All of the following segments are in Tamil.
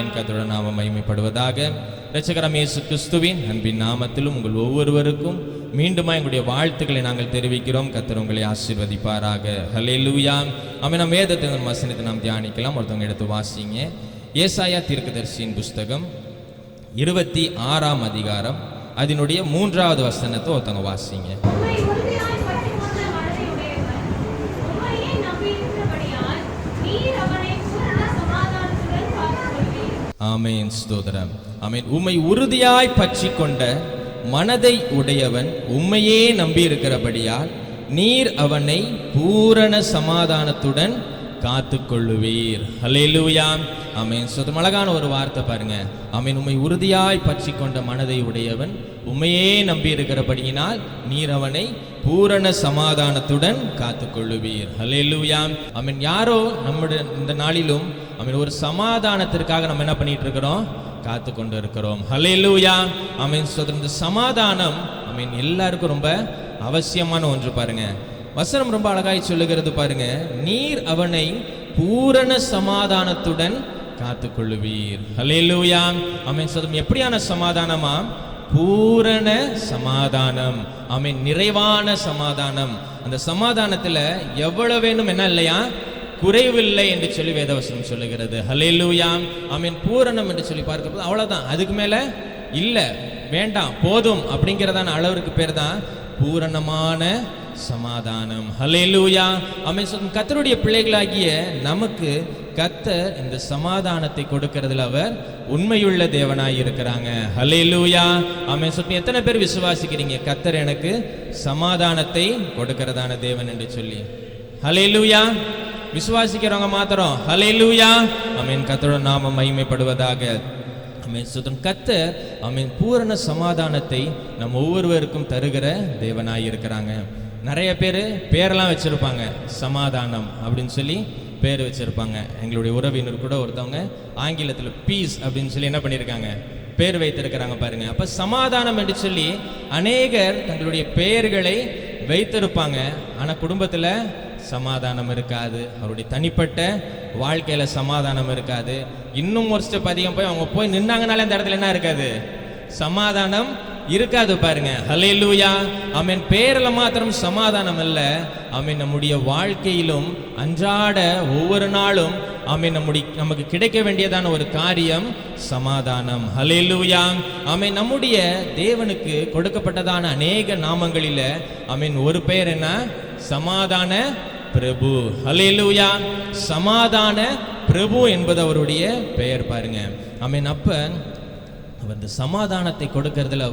ஆமீன். கர்த்தருடைய நாமம் மகிமைப்படுவதாக. இரட்சகராம் இயேசு கிறிஸ்துவின் அன்பின் நாமத்திலும் உங்கள் ஒவ்வொருவருக்கும் மீண்டும் எங்களுடைய வாழ்த்துக்களை நாங்கள் தெரிவிக்கிறோம். கர்த்தர் உங்களை ஆசீர்வதிப்பாராக. ஹல்லேலூயா. ஆமென். நம் வேதத்தின் வசனத்தை நாம் தியானிக்கலாம். ஒருத்தவங்க எடுத்து வாசிங்க. ஏசாயா தீர்க்கதரிசியின் புஸ்தகம் 26ஆம் அதிகாரம் அதனுடைய 3வது வசனத்தை ஒருத்தவங்க வாசிங்க. ஆமென். ஸ்தோத்திரம். ஆமென். உம்மை உறுதியாய் பற்றி கொண்ட மனதை உடையவன் உம்மையே நம்பி இருக்கிறபடியால் நீர் அவனை பூரண சமாதானத்துடன் காத்து கொள்ளுவீர். ஹல்லேலூயா. ஆமென். ஸ்தோத்திரம். அழகான ஒரு வார்த்தை பாருங்க. ஆமென். உம்மை உறுதியாய் பற்றி கொண்ட மனதை உடையவன் உம்மையே நம்பி இருக்கிறபடியினால் நீர் அவனை பூரண சமாதானத்துடன் காத்து கொள்ளுவீர். ஹல்லேலூயா. ஆமென். யாரோ நம்முடைய இந்த நாளிலும் ஆமென் ஒரு சமாதானத்திற்காக நம்ம என்ன பண்ணிட்டு இருக்கிறோம்? காத்து கொண்டு இருக்கிறோம். ஹல்லேலூயா. ஆமென். ஸ்தோத்திரம். இந்த சமாதானம் ஆமென் எல்லாருக்கும் ரொம்ப அவசியமான ஒன்று பாருங்க. வசனம் ரொம்ப அழகாய் சொல்லுகிறது பாருங்க. நீர் அவனை பூரண சமாதானத்துடன் காத்து கொள்ளுவீர். ஹல்லேலூயா. ஆமென். ஸ்தோத்திரம். எப்படியான சமாதானமா? பூரண சமாதானம். ஆமென். நிறைவான சமாதானம். அந்த சமாதானத்துல எவ்வளவு வேணும் என்ன இல்லையா? குறைவில்லை என்று சொல்லி வேதவசனம் சொல்லுகிறது. ஹல்லேலூயா. ஆமென். பூரணம் என்று சொல்லி பார்க்கும்போது அவ்வளவுதான், அதுக்கு மேல இல்ல, வேண்டாம், போதும் அப்படிங்கிறதான அளவிற்கு பேர் தான் பூரணமான சமாதானம். ஹல்லேலூயா. ஆமென். கர்த்தருடைய பிள்ளைகளாகிய நமக்கு கர்த்தர் இந்த சமாதானத்தை கொடுக்கிறதுல அவர் உண்மையுள்ள தேவனாய் இருக்கிறாங்க. ஹல்லேலூயா. ஆமென். எத்தனை பேர் விசுவாசிக்கிறீங்க கர்த்தர் எனக்கு சமாதானத்தை கொடுக்கிறதான தேவன் என்று சொல்லி? ஹல்லேலூயா. விசுவாசிக்கிறவங்க மாத்திரம் ஹல்லேலூயா. ஆமென். கர்த்தரோட நாமம் மகிமைப்படுவதாக. ஆமென். ஸ்தோத்திரம். கர்த்தர் ஆமென் பூரண சமாதானத்தை நம் ஒவ்வொருவருக்கும் தருகிற தேவனாய் இருக்கிறாங்க. நிறைய பேர் பேரெல்லாம் வச்சிருப்பாங்க, சமாதானம் அப்படின்னு சொல்லி பேர் வச்சிருப்பாங்க. எங்களுடைய உறவினர் கூட ஒருத்தவங்க ஆங்கிலத்தில் பீஸ் அப்படின்னு சொல்லி என்ன பண்ணியிருக்காங்க? பேர் வைத்திருக்கிறாங்க பாருங்க. அப்ப சமாதானம் என்று சொல்லி அநேகர் தங்களுடைய பெயர்களை வைத்திருப்பாங்க. ஆனா குடும்பத்துல சமாதானம் இருக்காது, அவருடைய தனிப்பட்ட வாழ்க்கையில சமாதானம் இருக்காது. இன்னும் ஒரு ஸ்டெப் அதிகம் போய் அவங்க போய் நின்னாங்கனாலே அந்த இடத்துல என்ன இருக்காது? சமாதானம் இருக்காது பாருங்க. ஹல்லேலூயா. ஆமென். பேர்ல மாத்திரம் சமாதானம் அல்ல, ஆமென் நம்முடைய வாழ்க்கையிலும் அன்றாட ஒவ்வொரு நாளும் ஆமென் நமக்கு கிடைக்க வேண்டியதான ஒரு காரியம் சமாதானம். ஹல்லேலூயா. ஆமென். நம்முடைய தேவனுக்கு கொடுக்கப்பட்டதான அநேக நாமங்களில ஆமென் ஒரு பெயர் என்ன? சமாதான பிரபு. ஹல்லேலூயா. சமாதான பிரபு என்பது அவருடைய பெயர் பாருங்க. ஆமென். அப்ப அந்த சமாதானத்தை கொடுக்கறதுல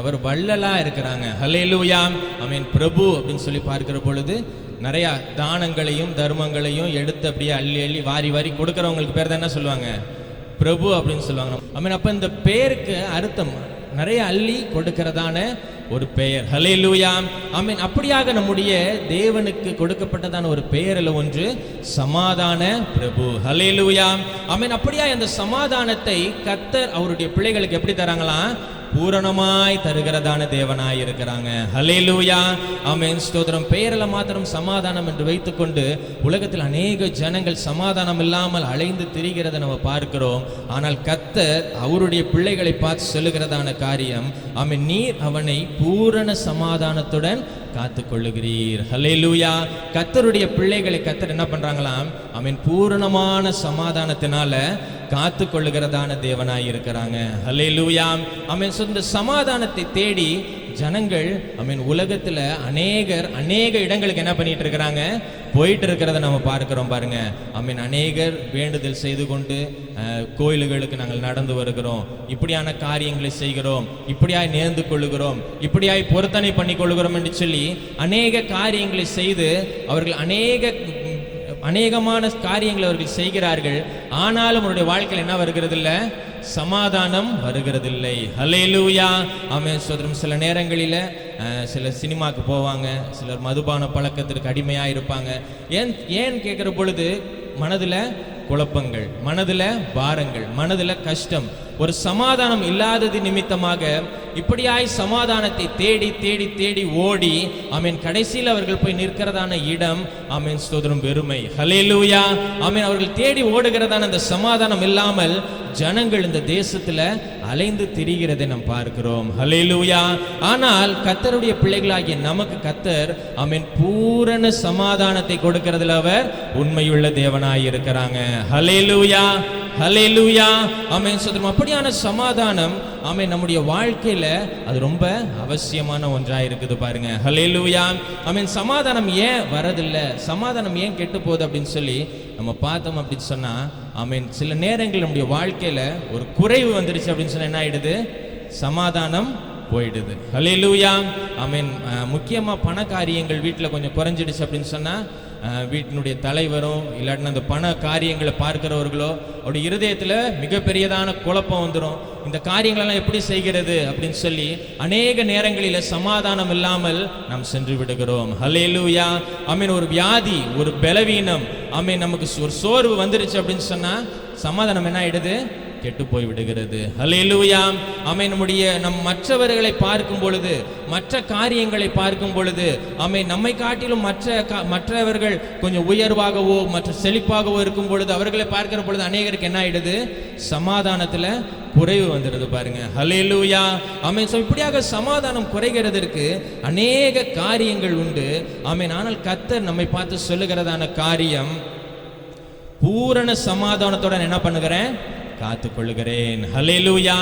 அவர் வள்ளலா இருக்கிறாங்க. ஹல்லேலூயா. ஆமென். பிரபு அப்படின்னு சொல்லி பார்க்கிற பொழுது நிறைய தானங்களையும் தர்மங்களையும் எடுத்து அப்படியே அள்ளி அள்ளி வாரி வாரி கொடுக்கறவங்களுக்கு பேர் தான் என்ன சொல்லுவாங்க? பிரபு அப்படின்னு சொல்லுவாங்க. ஆமென். அப்ப இந்த பெயருக்கு அர்த்தம் நிறைய அள்ளி கொடுக்கிறதான ஒரு பெயர். ஹல்லேலூயா. ஆமென். அப்படியாக நம்முடைய தேவனுக்கு கொடுக்கப்பட்டதான ஒரு பெயரில் ஒன்று சமாதான பிரபு. ஹல்லேலூயா. ஆமென். அப்படியா அந்த சமாதானத்தை கர்த்தர் அவருடைய பிள்ளைகளுக்கு எப்படி தராங்களாம்? பூரணமாய் தருகிறதான தேவனாய் இருக்கிறாங்க. ஹல்லேலூயா. ஆமென். ஸ்தோத்திரம். பெயரில் மாத்திரம் சமாதானம் என்று வைத்துக்கொண்டு உலகத்தில் அநேக ஜனங்கள் சமாதானம் இல்லாமல் அலைந்து திரிகிறத நம்ம பார்க்கிறோம். ஆனால் கர்த்தர் அவருடைய பிள்ளைகளை பார்த்து சொல்லுகிறதான காரியம் ஆமென், நீர் அவனை பூரண சமாதானத்துடன் காத்து கொள்ளுகிறீர். ஹல்லேலூயா. கர்த்தருடைய பிள்ளைகளை கர்த்தர் என்ன பண்றாங்களாம்? ஆமென் பூரணமான சமாதானத்தினால காத்து கொள்ளுகிறதான தேவனாய் இருக்கிறாங்க. ஹல்லேலூயா. ஆமென். இந்த சமாதானத்தை தேடி ஜனங்கள் ஆமென் உலகத்துல அநேக இடங்களுக்கு என்ன பண்ணிட்டு இருக்கிறாங்க? போயிட்டு இருக்கிறத நம்ம பார்க்கிறோம் பாருங்க. ஆமென். அநேகர் வேண்டுதல் செய்து கொண்டு கோயில்களுக்கு நாங்கள் நடந்து வருகிறோம், இப்படியான காரியங்களை செய்கிறோம், இப்படியாய் நேர்ந்து கொள்ளுகிறோம், இப்படியாய் பொருத்தனை பண்ணி கொள்ளுகிறோம் என்று சொல்லி அநேக காரியங்களை செய்து அவர்கள் அநேகமான காரியங்களை அவர்கள் செய்கிறார்கள். ஆனாலும் அவருடைய வாழ்க்கையில் என்ன வருகிறது இல்லை? சமாதானம் வருகிறதில்லை. ஹல்லேலூயா. ஆமென். ஸ்தோத்திரம். சில நேரங்களில் சில சினிமாக்கு போவாங்க, சிலர் மதுபான பழக்கத்திற்கு அடிமையாக இருப்பாங்க. ஏன் கேட்குற பொழுது மனதில் குழப்பங்கள், மனதில் பாரங்கள், மனதில் கஷ்டம், ஒரு சமாதானம் இல்லாதது நிமித்தமாக இப்படியாய் சமாதானத்தை தேடி தேடி தேடி ஓடி ஆமென் கடைசியில் அவர்கள் போய் நிற்கிறதான இடம் ஆமென் ஸ்தோத்திரம் வெறுமை. ஹல்லேலூயா. ஆமென் அவர்கள் தேடி ஓடுகிறதான அந்த சமாதானம் இல்லாமல் ஜனங்கள் இந்த தேசத்துல அலைந்து திரிகிறதை நாம் பார்க்கிறோம். ஹல்லேலூயா. ஆனால் கர்த்தருடைய பிள்ளைகளாகிய நமக்கு கர்த்தர் ஆமென் பூரண சமாதானத்தை கொடுக்கிறதுல அவர் உண்மையுள்ள தேவனாய் இருக்கிறாங்க. ஹல்லேலூயா, ஹல்லேலூயா. ஆமென் ஸ்தோத்திரம். அப்படியான சமாதானம் ஆமென் நம்முடைய வாழ்க்கையில அது ரொம்ப அவசியமான ஒன்றா இருக்குது பாருங்க. ஹல்லேலூயா. ஆமென் சமாதானம் ஏன் வரதில்லை, சமாதானம் ஏன் கெட்டு போகுது அப்படின்னு சொல்லி நம்ம பார்த்தோம் அப்படின்னு சொன்னா ஆமென் சில நேரங்கள் நம்முடைய வாழ்க்கையில ஒரு குறைவு வந்துருச்சு அப்படின்னு சொன்னா என்ன ஆயிடுது, சமாதானம் போயிடுது. ஹல்லேலூயா. ஆமென் முக்கியமா பண காரியங்கள் வீட்டில் கொஞ்சம் குறைஞ்சிடுச்சு அப்படின்னு சொன்னா வீட்டினுடைய தலைவரும் இல்லாட்டினா அந்த பண காரியங்களை பார்க்கிறவர்களோ அவருடைய இருதயத்தில் மிகப்பெரியதான குழப்பம் வந்துடும். இந்த காரியங்களெல்லாம் எப்படி செய்கிறது அப்படின்னு சொல்லி அநேக நேரங்களில் சமாதானம் இல்லாமல் நாம் சென்று விடுகிறோம். ஹல்லேலூயா. ஆமென் ஒரு வியாதி, ஒரு பலவீனம், ஆமென் நமக்கு ஒரு சோர்வு வந்துருச்சு அப்படின்னு சொன்னா சமாதானம் என்ன ஆயிடுது, கெட்டு போய் விடுகிறது. ஹல்லேலூயா. ஆமென் நம்முடைய மற்றவர்களை பார்க்கும் பொழுது, மற்ற காரியங்களை பார்க்கும் பொழுது ஆமென் நம்மை காட்டிலும் மற்றவர்கள் கொஞ்சம் உயர்வாகவோ மற்ற செழிப்பாகவோ இருக்கும் பொழுது அவர்களை பார்க்கிற பொழுது அநேகருக்கு என்ன ஆயிடுது, சமாதானத்துல குறைவு வந்துடுது பாருங்க. ஹல்லேலூயா. ஆமென். இப்படியாக சமாதானம் குறைகிறதற்கு அநேக காரியங்கள் உண்டு. ஆமென். ஆனால் கர்த்தர் நம்மை பார்த்து சொல்லுகிறதான காரியம், பூரண சமாதானத்தோட என்ன பண்ணுகிறேன், காத்துக்கொள்ளுகிறேன். ஹல்லேலூயா.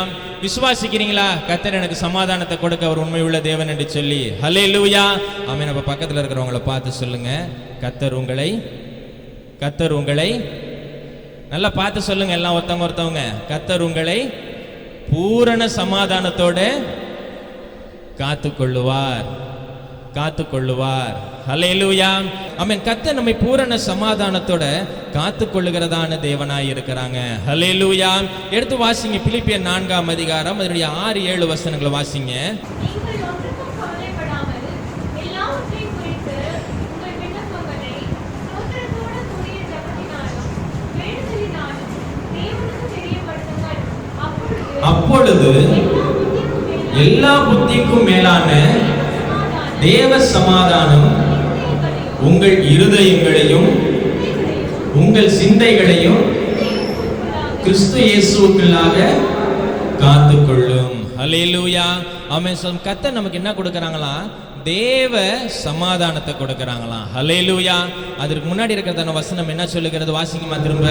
விசுவாசிக்கிறீங்களா கர்த்தர் எனக்கு சமாதானத்தை கொடுக்க அவர் உண்மையுள்ள தேவன் என்று சொல்லி? ஹல்லேலூயா. ஆமென். நம்ம பக்கத்தில் இருக்கிறவங்களை பார்த்து சொல்லுங்க, கர்த்தர் உங்களை நல்லா பார்த்து சொல்லுங்க எல்லாம் ஒருத்தவங்க, கர்த்தர் உங்களை பூரண சமாதானத்தோட காத்துக்கொள்ளுவார். ஹல்லேலூயா. ஆமென். கர்த்தர் நம்மை பூரண சமாதானத்தோட காத்துக்கொள்ளுகிறதான தேவனாய் இருக்கிறாங்க. ஹல்லேலூயா. எடுத்து வாசிங்க பிலிப்பியர் 4ஆம் அதிகாரம் அதனுடைய 6-7 வசனங்களை வாசிங்க. அப்பொழுது எல்லா புத்திக்கும் மேலான தேவ சமாதானம் உங்கள் இருதயங்களையும் உங்கள் சிந்தைகளையும் கிறிஸ்து இயேசுவுக்குள்ளாக காத்துக்கொள்ளும். ஹல்லேலூயா. ஆமென். கர்த்தர் நமக்கு என்ன கொடுக்கறாங்களா, தேவ சமாதானத்தை கொடுக்கறாங்களாம். ஹல்லேலூயா. அதற்கு முன்னாடி இருக்கிறதான வசனம் என்ன சொல்லுகிறது, வாசிக்குமா திரும்ப.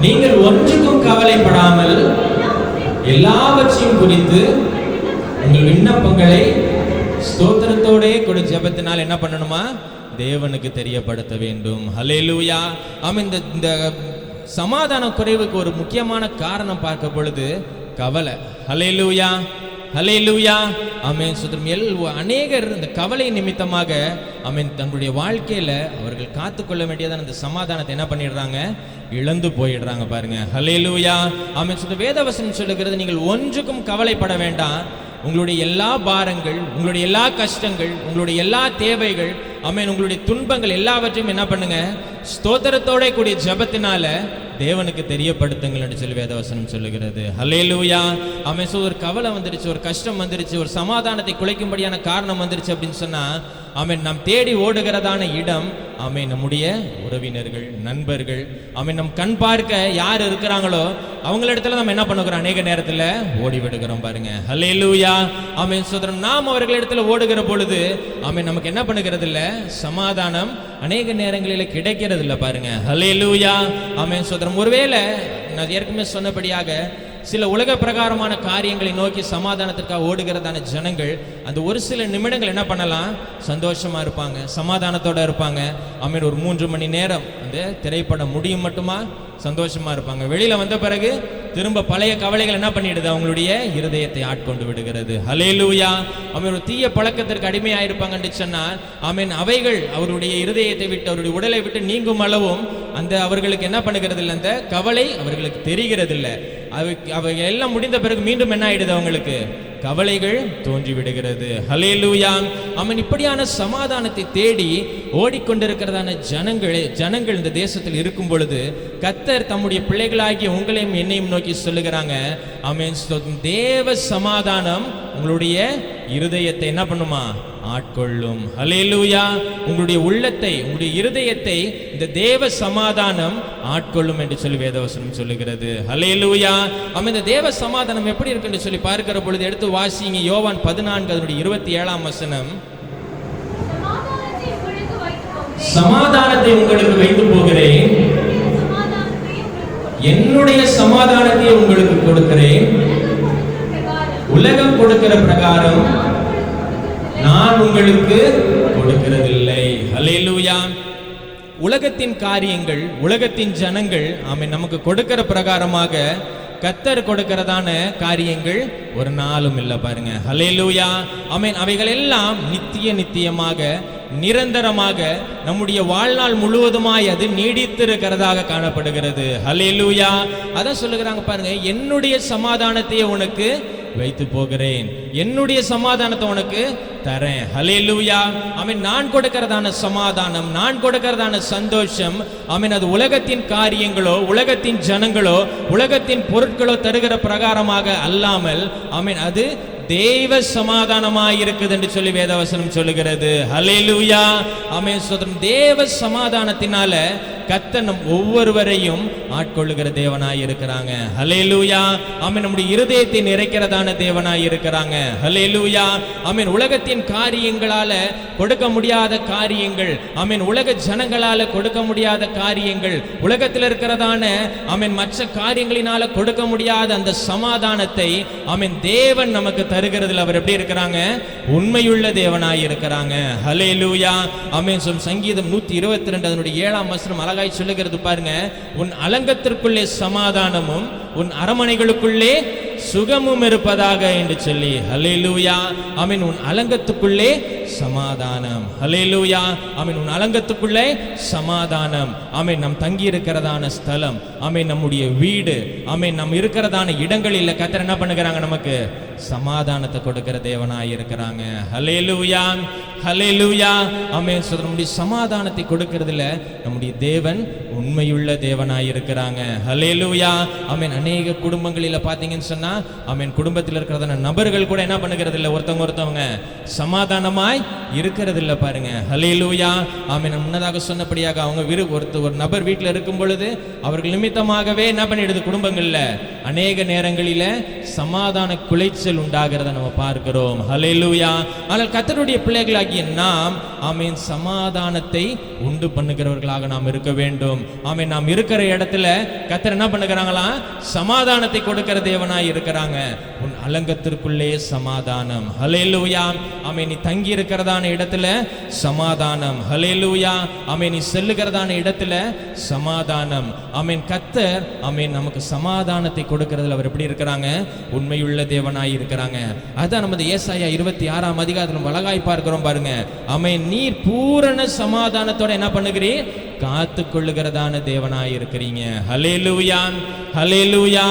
நீங்கள் ஒன்றுக்கும் கவலைப்படாமல் எல்லாவற்றையும் குறித்து உங்கள் விண்ணப்பங்களை ஸ்தோத்திரத்தோட கூட ஜெபத்தினால் என்ன பண்ணணுமா, தேவனுக்கு தெரியப்படுத்த வேண்டும். ஹல்லேலூயா. ஆமென். இந்த சமாதான குறைவுக்கு ஒரு முக்கியமான காரணம் பார்க்க பொழுது கவலை. ஹல்லேலூயா, ஹல்லேலூயா. ஆமென். சுதரம் அநேகர் இந்த கவலை நிமித்தமாக ஆமென் தன்னுடைய வாழ்க்கையில அவர்கள் காத்துக்கொள்ள வேண்டியதான அந்த சமாதானத்தை என்ன பண்ணிடுறாங்க, இழந்து போயிடுறாங்க பாருங்க. ஹல்லேலூயா. ஆமென். வேதவசனம் சொல்லுகிறது, நீங்கள் ஒன்றுக்கும் கவலைப்பட வேண்டாம். உங்களுடைய எல்லா பாரங்கள், உங்களுடைய எல்லா கஷ்டங்கள், உங்களுடைய எல்லா தேவைகள், ஆமென் உங்களுடைய துன்பங்கள் எல்லாவற்றையும் என்ன பண்ணுங்க, ஸ்தோத்திரத்தோட கூடிய ஜெபத்தினால தேவனுக்கு தெரியப்படுத்துங்கள் என்று சொல்லி வேதவசனம் சொல்லுகிறது. ஹல்லேலூயா. ஆமென். ஒரு கவலை வந்துருச்சு, ஒரு கஷ்டம் வந்துருச்சு, ஒரு சமாதானத்தை குலைக்கும்படியான காரணம் வந்துருச்சு அப்படின்னு சொன்னா ஆமென் நாம் தேடி ஓடுகிறதான இடம் ஆமென் நம்முடைய உறவினர்கள், நண்பர்கள், ஆமென் நம் கண் பார்க்க யார் இருக்கிறாங்களோ அவங்களிடத்துல நம்ம என்ன பண்ணுகிறோம், அநேக நேரத்தில் ஓடி விடுகிறோம் பாருங்க. ஹல்லேலூயா. ஆமென். சோதரம் நாம் அவர்களிடத்துல ஓடுகிற பொழுது ஆமென் நமக்கு என்ன பண்ணுகிறது இல்ல, சமாதானம் அநேக நேரங்களில் கிடைக்கிறது இல்லை பாருங்க. ஹல்லேலூயா. ஆமென். சோதரம் ஒருவேளை நான் ஏற்கனவே சொன்னபடியாக சில உலக பிரகாரமான காரியங்களை நோக்கி சமாதானத்திற்காக ஓடுகிறதான ஜனங்கள் அந்த ஒரு சில நிமிடங்கள் என்ன பண்ணலாம், சந்தோஷமா இருப்பாங்க, சமாதானத்தோட இருப்பாங்க. ஆமென். ஒரு 3 மணி நேரம் அந்த திரைப்படம் முடியும் மட்டுமா சந்தோஷமா இருப்பாங்க. வெளியில வந்த பிறகு திரும்ப பழைய கவலைகள் என்ன பண்ணிடுது, அவங்களுடைய இருதயத்தை ஆட்கொண்டு விடுகிறது. ஹல்லேலூயா. ஆமென். ஒரு தீய பழக்கத்திற்கு அடிமையாயிருப்பாங்கன்னு சொன்னால் ஆமென் அவைகள் அவருடைய இருதயத்தை விட்டு அவருடைய உடலை விட்டு நீங்கும் அளவும் அந்த அவர்களுக்கு என்ன பண்ணுகிறது இல்லை, அந்த கவலை அவர்களுக்கு தெரிகிறது இல்லை. அவை எல்லாம் முடிந்த பிறகு மீண்டும் என்ன ஆயிடுது, அவங்களுக்கு கவலைகள் தோன்றி விடுகிறது. ஹல்லேலூயா. ஆமென். இப்படியான சமாதானத்தை தேடி ஓடிக்கொண்டிருக்கிறதான ஜனங்கள் இந்த தேசத்தில் இருக்கும் பொழுது கர்த்தர் தம்முடைய பிள்ளைகளாகிய உங்களையும் என்னையும் நோக்கி நோக்கி சொல்லுகிறாங்க. ஆமென் ஸ்தோத்திரம். தேவ சமாதானம் உங்களுடைய இருதயத்தை என்ன பண்ணுமா? ஆட்கொள்ளும். ஹல்லேலூயா. உங்களுடைய உள்ளத்தை, உங்களுடைய இருதயத்தை இந்த தேவ சமாதானம் ஆட்கொள்ளும் என்று சொல்லி வேதவசனம் சொல்லுகிறது. ஹல்லேலூயா. ஆமென். இந்த தேவ சமாதானம் எப்படி இருக்கு என்று சொல்லி பார்க்கிற பொழுது எடுத்து வாசிங்க. யோவான் 14 அதனுடைய 27 வசனம். சமாதானத்தை உங்களுக்கு வைத்து போகிறேன், என்னுடைய சமாதானத்தை உங்களுக்கு கொடுக்கிறேன். உலகம் கொடுக்கிற பிரகாரம் நான் உங்களுக்கு கொடுக்கிறதில்லை. ஹல்லேலூயா. உலகத்தின் காரியங்கள், உலகத்தின் ஜனங்கள் ஆமென் நமக்கு கொடுக்கிற பிரகாரமாக கர்த்தர் கொடுக்கிறதான காரியங்கள் ஒரு நாளும் இல்லை பாருங்க. ஹல்லேலூயா. ஆமென். அவைகள் எல்லாம் நித்தியமாக நிரந்தரமாக நம்முடைய வாழ்நாள் முழுவதுமாய் அது நீடித்திருக்கிறதாக காணப்படுகிறது. ஹல்லேலூயா. அதான் சொல்லுகிறாங்க பாருங்க, என்னுடைய சமாதானத்தை உனக்கு வைத்து போகிறேன், என்னுடைய சமாதானத்தை உனக்கு தரேன். ஹல்லேலூயா. ஆமென். நான் கொடுக்கிறதான சமாதானம், நான் கொடுக்கிறதான சந்தோஷம் ஆமென் அது உலகத்தின் காரியங்களோ, உலகத்தின் ஜனங்களோ, உலகத்தின் பொருட்களோ தருகிற பிரகாரமாக அல்லாமல் ஆமென் அது தேவ சமாதானமாய் இருக்குது என்று சொல்லி வேதவசனம் சொல்லுகிறது. ஹல்லேலூயா. ஆமென் ஸ்தோத்திரம். தேவ சமாதானத்தினால கர்த்தர் நம் ஒவ்வொருவரையும் ஆட்கொள்ளுகிற தேவனாய் இருக்கிறாங்க. ஹல்லேலூயா. ஆமென். நம்முடைய இருதயத்தை நிறைக்கிறதான தேவனாய் இருக்கிறாங்க. ஹல்லேலூயா. ஆமென். உலகத்தின் காரியங்களால கொடுக்க முடியாத காரியங்கள், ஆமென் உலக ஜனங்களால கொடுக்க முடியாத காரியங்கள், உலகத்தில் இருக்கிறதான ஆமென் மற்ற காரியங்களினால கொடுக்க முடியாத அந்த சமாதானத்தை ஆமென் தேவன் நமக்கு தருகிறதுல அவர் எப்படி இருக்கிறாங்க? உண்மையுள்ள தேவனாய் இருக்கிறாங்க. ஹல்லேலூயா. ஆமென். சங்கீதம் 122 அதனுடைய 7 வசனம் அழகாய் சொல்லுகிறது பாருங்க. உன் அலங்கத்திற்குள்ளே சமாதானமும் உன் அரமனைகளுக்குள்ளே சுகமும் இருப்பதாக என்று சொல்லி. ஹல்லேலூயா. ஆமென். உன் அலங்கத்துக்குள்ளே சமாதானம். ஹல்லேலூயா. ஆமென். உன் அலங்கத்துக்குள்ளே சமாதானம். ஆமென். நம் தங்கி இருக்கிறதான ஸ்தலம், ஆமென் நம்முடைய வீடு, ஆமென் நம் இருக்கிறதான இடங்களில் கர்த்தர் என்ன பண்ணுகிறாங்க? நமக்கு சமாதானத்தை கொடுக்கிற தேவனாய் இருக்கிறாங்க. ஹல்லேலூயா. ஹல்லேலூயா. ஆமென். நம்முடைய சமாதானத்தை கொடுக்கிறதுல நம்முடைய தேவன் உண்மையுள்ள தேவனாய் இருக்கிறாங்க. ஹல்லேலூயா. ஆமென். அநேக குடும்பங்களில் பார்த்தீங்கன்னு சொன்னா ஆமென் குடும்பத்தில் இருக்கிறதான நபர்கள் கூட என்ன பண்ணுகிறது இல்லை, ஒருத்தவங்க சமாதானமாய் இருக்கிறது இல்லை பாருங்க. ஹல்லேலூயா. ஆமென். முன்னதாக சொன்னபடியாக அவங்க ஒரு நபர் வீட்டில் இருக்கும் பொழுது அவர்கள் நிமித்தமாகவே என்ன பண்ணிடுது குடும்பங்கள்ல அநேக நேரங்களில சமாதான குலைச்சல் உண்டாகிறத நம்ம பார்க்கிறோம். ஹல்லேலூயா. ஆனால் கர்த்தருடைய பிள்ளைகளாகிய நாம் ஆமென் சமாதானத்தை உண்டு பண்ணுகிறவர்களாக நாம் இருக்க வேண்டும். ஆமென். நாம் இருக்கிற இடத்துல கர்த்தர் என்ன பண்ணுகிறாங்களா? சமாதானத்தை கொடுக்கிற தேவனாய் இருக்கிறாங்க. உன் அலங்கத்திற்குள்ளே சமாதானம். ஹல்லேலூயா. ஆமென். நீ தங்கி இருக்கிறதான இடத்துல சமாதானம். ஹல்லேலூயா. ஆமென். நீ செல்லுகிறதான இடத்துல சமாதானம். ஆமென். கர்த்தர் ஆமென் நமக்கு சமாதானத்தை கொடுக்கிறதுல அவர் எப்படி இருக்கிறாங்க? உண்மையுள்ள தேவனாய் இருக்கிறாங்க. அதான் நமது ஏசாயா 26 அதிகாரத்தில் அழகாய் பார்க்கிறோம் பாருங்க. ஆமென். நீர் பூரண சமாதானத்தோட என்ன பண்ணுகிறீர்? காத்து கொள்ளுகிறதான தேவனாய் இருக்கிறீங்க. ஹல்லேலூயா. ஹல்லேலூயா.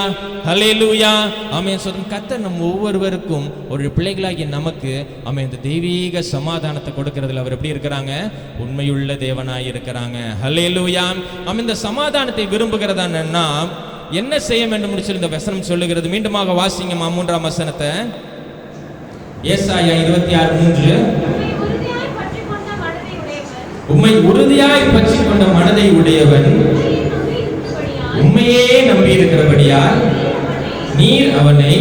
ஹல்லேலூயா. ஆமென். கர்த்தர் நம் ஒவ்வொருவருக்கும் ஒரு பிள்ளைகளாகிய நமக்கு ஆமென் இந்த தெய்வீக சமாதானத்தை கொடுக்கிறதுல அவர் எப்படி இருக்கிறாங்க? உண்மையுள்ள தேவனாய் இருக்கிறாங்க. ஹல்லேலூயா. ஆமென். இந்த சமாதானத்தை விரும்புகிறதான நாம் என்ன செய்ய வேண்டும் என்று சொல்லி இந்த வசனம் சொல்லுகிறது. மீண்டுமாக வாசிங்க 3 வசனத்தை. ஏசாயா 26:3. உம்மை உறுதியாய் பற்றி கொண்ட மனதை உடையவன் உம்மையே நம்பி இருக்கிறபடியால் நீர் அவனை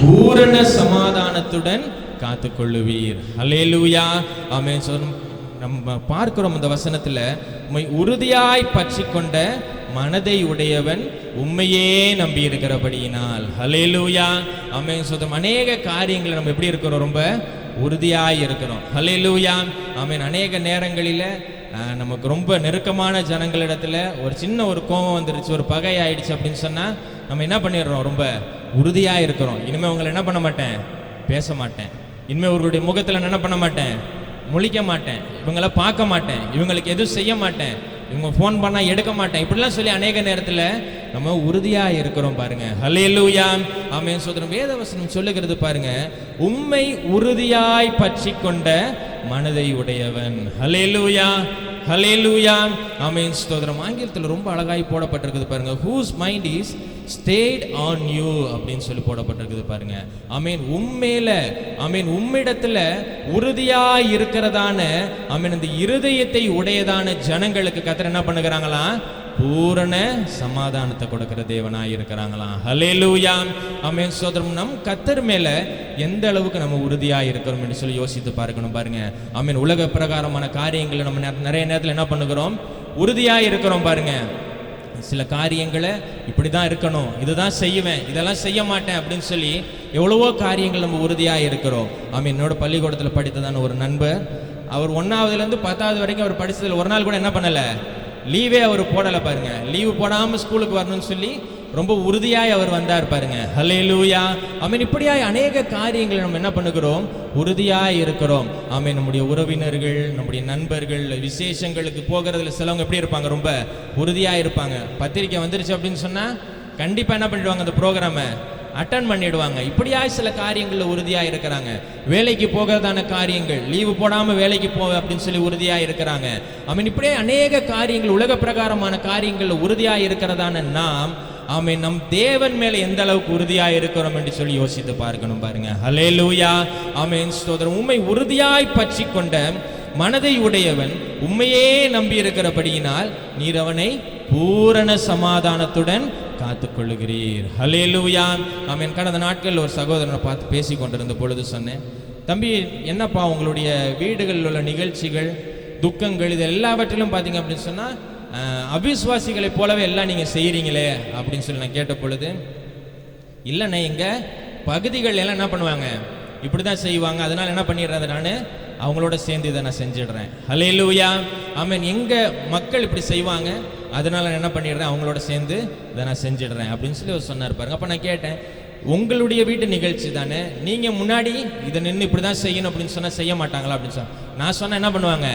பூரண சமாதானத்துடன் காத்துக்கொள்ளுவீர். ஹல்லேலூயா. ஆமென். நம்ம பார்க்கிறோம் இந்த வசனத்துல, உம்மை உறுதியாய் பற்றி கொண்ட மனதை உடையவன் உண்மையே நம்பி இருக்கிறபடியினால். ஹல்லேலூயா. ஆமென். அநேக காரியங்களை நம்ம எப்படி இருக்கிறோம்? ரொம்ப உறுதியாய் இருக்கிறோம். ஹல்லேலூயா. ஆமென். அநேக நேரங்களில் நமக்கு ரொம்ப நெருக்கமான ஜனங்களிடத்துல ஒரு சின்ன ஒரு கோபம் வந்துருச்சு, ஒரு பகை ஆயிடுச்சு அப்படின்னு சொன்னா நம்ம என்ன பண்ணிடுறோம்? ரொம்ப உறுதியாக இருக்கிறோம். இனிமேல் உங்களை என்ன பண்ண மாட்டேன்? பேச மாட்டேன். இனிமேல் அவர்களுடைய முகத்தில் என்ன பண்ண மாட்டேன்? முழிக்க மாட்டேன். இவங்களை பார்க்க மாட்டேன். இவங்களுக்கு எதுவும் செய்ய மாட்டேன். இவங்க ஃபோன் பண்ணால் எடுக்க மாட்டேன். இப்படிலாம் சொல்லி அநேக நேரத்தில் நம்ம உறுதியா இருக்கிறோம் பாருங்க. ஹல்லேலூயா. ஆமென். சோதரம் வேதவசனம் சொல்லுகிறது பாருங்க, உம்மை உறுதியாய் பற்றி கொண்ட மனதை உடையவன். ஹல்லேலூயா, ஹல்லேலூயா. ஆமென். ஸ்தோத்திரம். ஆங்கிலத்தில் ரொம்ப அழகாய் போடப்பட்டிருக்குது பாருங்க, whose mind is stayed on you அப்படின்னு சொல்லி போடப்பட்டிருக்குது பாருங்க. ஆமென். உம்மேல, ஆமென், உம்மிடத்துல உறுதியாய் இருக்கிறதான, ஆமென், இந்த இருதயத்தை உடையதான ஜனங்களுக்கு கர்த்தர் என்ன பண்ணுகிறாங்களாம்? பூரண சமாதானத்தை கொடுக்கிற தேவனாய் இருக்கிறாங்களாம். ஹல்லேலூயா. ஆமென். சோதரம் நம் கர்த்தர் மேல எந்த அளவுக்கு நம்ம உறுதியா இருக்கிறோம் என்று சொல்லி யோசித்து பார்க்கணும் பாருங்க. ஆமென். உலக பிரகாரமான காரியங்களை நம்ம நிறைய நேரத்தில் என்ன பண்ணுகிறோம்? உறுதியா இருக்கிறோம் பாருங்க. சில காரியங்களை இப்படி தான் இருக்கணும், இதுதான் செய்வேன், இதெல்லாம் செய்ய மாட்டேன் அப்படின்னு சொல்லி எவ்வளவோ காரியங்கள் நம்ம உறுதியாக இருக்கிறோம். ஆமாம். என்னோட பள்ளிக்கூடத்தில் படித்ததான ஒரு நண்பர், அவர் 1ஆவதுலேருந்து 10ஆவது வரைக்கும் அவர் படித்ததில் ஒரு நாள் கூட என்ன பண்ணலை, லீவே அவர் போடலை பாருங்க. லீவு போடாமல் ஸ்கூலுக்கு வரணும்னு சொல்லி ரொம்ப உறுதியாய் அவர் வந்தார் பாருங்க. ஹல்லேலூயா. ஆமென். இப்படியாய் அநேக காரியங்களை நம்ம என்ன பண்ணுகிறோம்? உறுதியாய் இருக்கிறோம். ஆமென். நம்முடைய உறவினர்கள், நம்முடைய நண்பர்கள், விசேஷங்களுக்கு போகிறதுல சிலவங்க எப்படி இருப்பாங்க? ரொம்ப உறுதியாக இருப்பாங்க. பத்திரிக்கை வந்துருச்சு அப்படின்னு சொன்னால் கண்டிப்பாக என்ன பண்ணிடுவாங்க? அந்த ப்ரோக்ராமை அட்டன் பண்ணிடுவாங்க. இப்படியாய் சில காரியங்களில் உறுதியாக இருக்கிறாங்க. வேலைக்கு போகிறதான காரியங்கள், லீவு போடாமல் வேலைக்கு போக அப்படின்னு சொல்லி உறுதியாக இருக்கிறாங்க. ஆமென். இப்படியே அநேக காரியங்கள், உலக பிரகாரமான காரியங்களில் உறுதியாக இருக்கிறதான நாம், ஆமென், நம் தேவன் மேல எந்த அளவுக்கு உறுதியா இருக்கிறோம் என்று சொல்லி யோசித்து பார்க்கணும் பாருங்க. ஹல்லேலூயா. ஆமென். ஸ்தோத்திரம். உம்மை உறுதியாய் பற்றி கொண்ட மனதை உடையவன் உம்மையே நம்பி இருக்கிறபடியினால் நீர் அவனை பூரண சமாதானத்துடன் காத்துக்கொள்ளுகிறீர். ஹல்லேலூயா. ஆமென். கடந்த நாட்கள் ஒரு சகோதரனை பார்த்து பேசி கொண்டிருந்த பொழுது சொன்னேன், தம்பி, என்னப்பா உங்களுடைய வீடுகளில் உள்ள நிகழ்ச்சிகள், துக்கங்கள், இது எல்லாவற்றிலும் பார்த்தீங்க அப்படின்னு சொன்னால் அவிசுவாசிகளை போலவே எல்லாம் நீங்கள் செய்கிறீங்களே அப்படின்னு சொல்லி நான் கேட்ட பொழுது, இல்லைண்ணே, எங்கள் பகுதிகள் எல்லாம் என்ன பண்ணுவாங்க, இப்படி தான் செய்வாங்க, அதனால் என்ன பண்ணிடுறது, நான் அவங்களோட சேர்ந்து இதை நான் செஞ்சிடுறேன். ஹல்லேலூயா. ஆமென். எங்கள் மக்கள் இப்படி செய்வாங்க, அதனால் நான் என்ன பண்ணிடுறேன், அவங்களோட சேர்ந்து இதை நான் செஞ்சிடுறேன் அப்படின்னு சொல்லி அவர் சொன்னார் பாருங்க. அப்போ நான் கேட்டேன், உங்களுடைய வீட்டு நிகழ்ச்சி தானே, நீங்கள் முன்னாடி இதை நின்று இப்படி தான் செய்யணும் அப்படின்னு சொன்னால் செய்ய மாட்டாங்களா அப்படின்னு சொன்ன. நான் சொன்னால் என்ன பண்ணுவாங்க?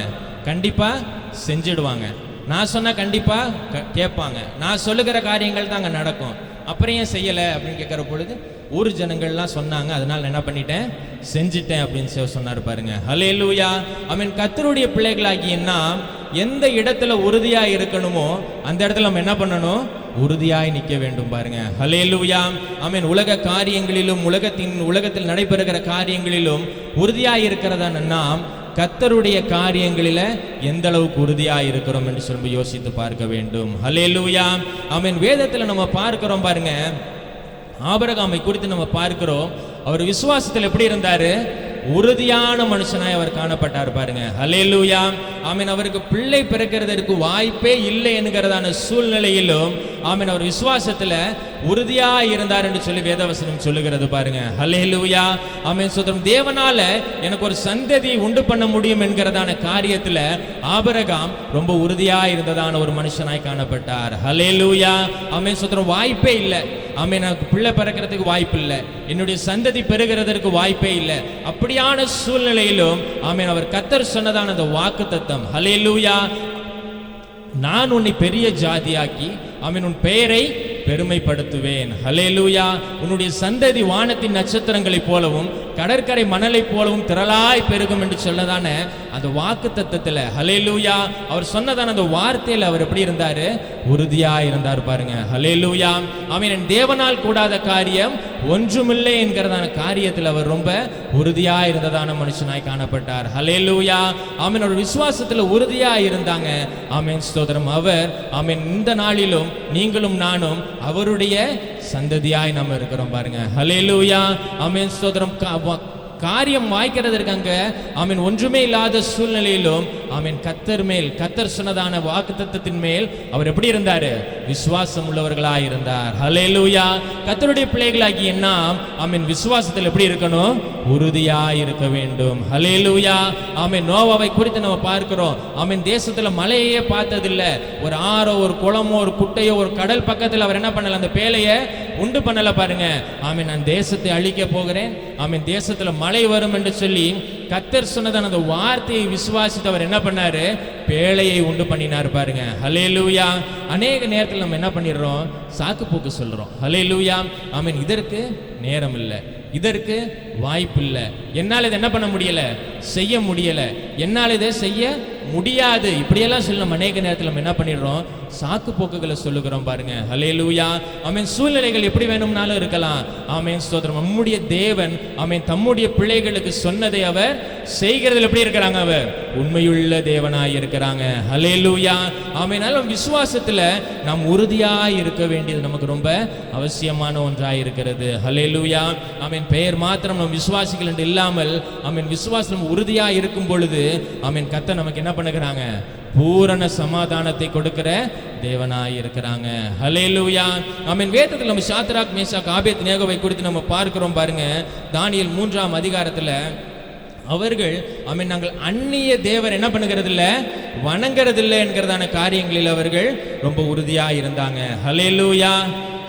கண்டிப்பாக செஞ்சிடுவாங்க. நான் சொன்னால் கண்டிப்பாக கேட்பாங்க. நான் சொல்லுகிற காரியங்கள் தான் அங்கே நடக்கும். அப்புறம் ஏன் செய்யலை அப்படின்னு கேட்குற பொழுது ஊர் ஜனங்கள்லாம் சொன்னாங்க, அதனால் என்ன பண்ணிட்டேன், செஞ்சிட்டேன் அப்படின்னு சொன்னார் பாருங்க. ஹல்லேலூயா. ஆமென். கர்த்தருடைய பிள்ளைகளாகிய நாம் எந்த இடத்துல உறுதியாக இருக்கணுமோ அந்த இடத்துல நம்ம என்ன பண்ணணும்? உறுதியாய் நிற்க வேண்டும் பாருங்க. ஹல்லேலூயா. ஆமென். உலக காரியங்களிலும் உலகத்தில் நடைபெறுகிற காரியங்களிலும் உறுதியாய் இருக்கிறதான நாம் கர்த்தருடைய காரியங்களில் எந்த அளவுக்கு உறுதியாக இருக்கிறோம் என்று சொல்லி யோசித்து பார்க்க வேண்டும். ஹல்லேலூயா. ஆமென். வேதத்தில் நம்ம பார்க்கிறோம் பாருங்க, ஆபிரகாமை குறித்து நம்ம பார்க்கிறோம். அவர் விசுவாசத்தில் எப்படி இருந்தாரு? உறுதியான மனுஷனாய் அவர் காணப்பட்டார் பாருங்க. ஹல்லேலூயா. ஆமென். அவருக்கு பிள்ளை பிறக்கிறதற்கு வாய்ப்பே இல்லை என்கிறதான சூழ்நிலையிலும் ஆமென், அவர் விசுவாசத்துல உறுதியா இருந்தார் என்று சொல்லி வேதவசனம் சொல்லுகிறது பாருங்க. ஹல்லேலூயா. ஆமென். சோதரம். தேவனால எனக்கு ஒரு சந்ததியை உண்டு பண்ண முடியும் என்கிறதான காரியத்துல ஆபிரகாம் ரொம்ப உறுதியா இருந்ததான ஒரு மனுஷனாய் காணப்பட்டார். ஹல்லேலூயா. ஆமென். சோதரம். வாய்ப்பே இல்லை, ஆமென், எனக்கு பிள்ளை பிறக்கிறதுக்கு வாய்ப்பு இல்லை, என்னுடைய சந்ததி பெறுகிறதற்கு வாய்ப்பே இல்லை. அப்படியான சூழ்நிலையிலும் ஆமென், அவர் கர்த்தர் சொன்னதான அந்த வாக்குத்தத்தம், ஹல்லேலூயா, நான் உன்னை பெரிய ஜாதியாக்கி ஆமென் உன் பெயரை பெருமைப்படுத்துவேன். ஹல்லேலூயா. உன்னுடைய சந்ததி வானத்தின் நட்சத்திரங்களைப் போலவும் கடற்கரை மணலைப் போலவும் திரளாய் பெருகும் என்று சொன்னதான அந்த வாக்கு தத்தத்தில் ஹல்லேலூயா, அவர் சொன்னதான அந்த வார்த்தையில் அவர் எப்படி இருந்தாரு? உறுதியா இருந்தார் பாருங்க. ஹல்லேலூயா. ஆமென். தேவனால் கூடாத காரியம் ஒன்றுமில்லை என்கிறதான காரியத்தில் அவர் ரொம்ப உறுதியா இருந்ததான மனுஷனாய் காணப்பட்டார். ஹல்லேலூயா. ஆமென். ஒரு விசுவாசத்தில் உறுதியா இருந்தாங்க. ஆமென். ஸ்தோத்திரம். அவர் ஆமென், இந்த நாளிலும் நீங்களும் நானும் அவருடைய சந்ததியாய் நம்ம இருக்கிறோம் பாருங்க. ஹல்லேலூயா. ஆமென். ஸ்தோத்திரம். காரியம் வாய்க்கிறதற்கு அங்க ஆமென் ஒன்றுமே இல்லாத சூழ்நிலையிலும் ஆமென் கர்த்தர் சொன்னதான வாக்குத்தத்தத்தின் மேல் அவர் எப்படி இருந்தாரு? விசுவாசம் உள்ளவர்களாய் இருந்தார். ஹல்லேலூயா. கர்த்தருடைய பிள்ளைகளாகிய நாம் ஆமென் விசுவாசத்தில் எப்படி இருக்கணும்? உறுதியாய் இருக்க வேண்டும். ஹல்லேலூயா. ஆமென். நோவாவை குறித்து நம்ம பார்க்கிறோம். ஆமென். தேசத்துல மலையே பார்த்ததில்லை, ஒரு ஆறோ ஒரு குளமோ ஒரு குட்டையோ ஒரு கடல் பக்கத்தில் அவர் என்ன பண்ணல, அந்த பேழையை உண்டு பண்ணல பாருங்க. ஆமென். நான் தேசத்தை அழிக்க போகிறேன், ஆமென், தேசத்துல மழை வரும் என்று சொல்லி கர்த்தர் சொன்னதான அந்த வார்த்தையை விசுவாசித்து அவர் என்ன பண்ணாரு? பேழையை உண்டு பண்ணினார் பாருங்க. ஹல்லேலூயா. அநேக நேரத்தில் நம்ம என்ன பண்ணிடுறோம்? சாக்கு போக்கு சொல்றோம். ஹல்லேலூயா. ஆமென். இதற்கு நேரம் இல்லை, இதற்கு வாய்ப்பு இல்லை, என்னால் இதை என்ன பண்ண முடியல, செய்ய முடியல, என்னால் இதை செய்ய முடியாது, இப்படியெல்லாம் சொல்லி நம்ம அநேக நேரத்தில் நம்ம என்ன பண்ணிடுறோம்? சாக்கு போக்குகளை சொல்லுகிறோம் பாருங்க. ஹல்லேலூயா. ஆமென். சூழ்நிலைகள் எப்படி வேணும்னாலும் இருக்கலாம். ஆமென். ஸ்தோத்திரம். நம்முடைய தேவன் ஆமென் தம்முடைய பிள்ளைகளுக்கு சொன்னதை அவர் செய்கிறதில் எப்படி இருக்கிறாங்க? அவர் உண்மையுள்ள தேவனாய் இருக்கிறாங்க. ஹல்லேலூயா. ஆமென். விசுவாசத்துல நாம் உறுதியாய் இருக்க வேண்டியது நமக்கு ரொம்ப அவசியமான ஒன்றாய் இருக்கிறது. ஹல்லேலூயா. ஆமென். பெயர் மாத்திரம் நம் விசுவாசிகள் என்று இல்லாமல் ஆமென் விசுவாசம் உறுதியாய் இருக்கும் பொழுது ஆமென் கர்த்தர் நமக்கு என்ன பண்ணுகிறாங்க? பூரண சமாதானத்தை கொடுக்கிற தேவனாய் இருக்கிறாங்க. ஹல்லேலூயா. ஆமென். வேதத்தில் நம்ம சாத்ராக் மேஷாக் ஆபேத்நேகோவை குறித்து நம்ம பார்க்கிறோம் பாருங்க. தானியேல் 3ஆம் அதிகாரத்துல அவர்கள் ஆமென் நாங்கள் அந்நிய தேவர் என்ன பண்ணுகிறது இல்ல, வணங்குறது இல்லை என்கிறதான காரியங்களில் அவர்கள் ரொம்ப உறுதியா இருந்தாங்க. ஹல்லேலூயா.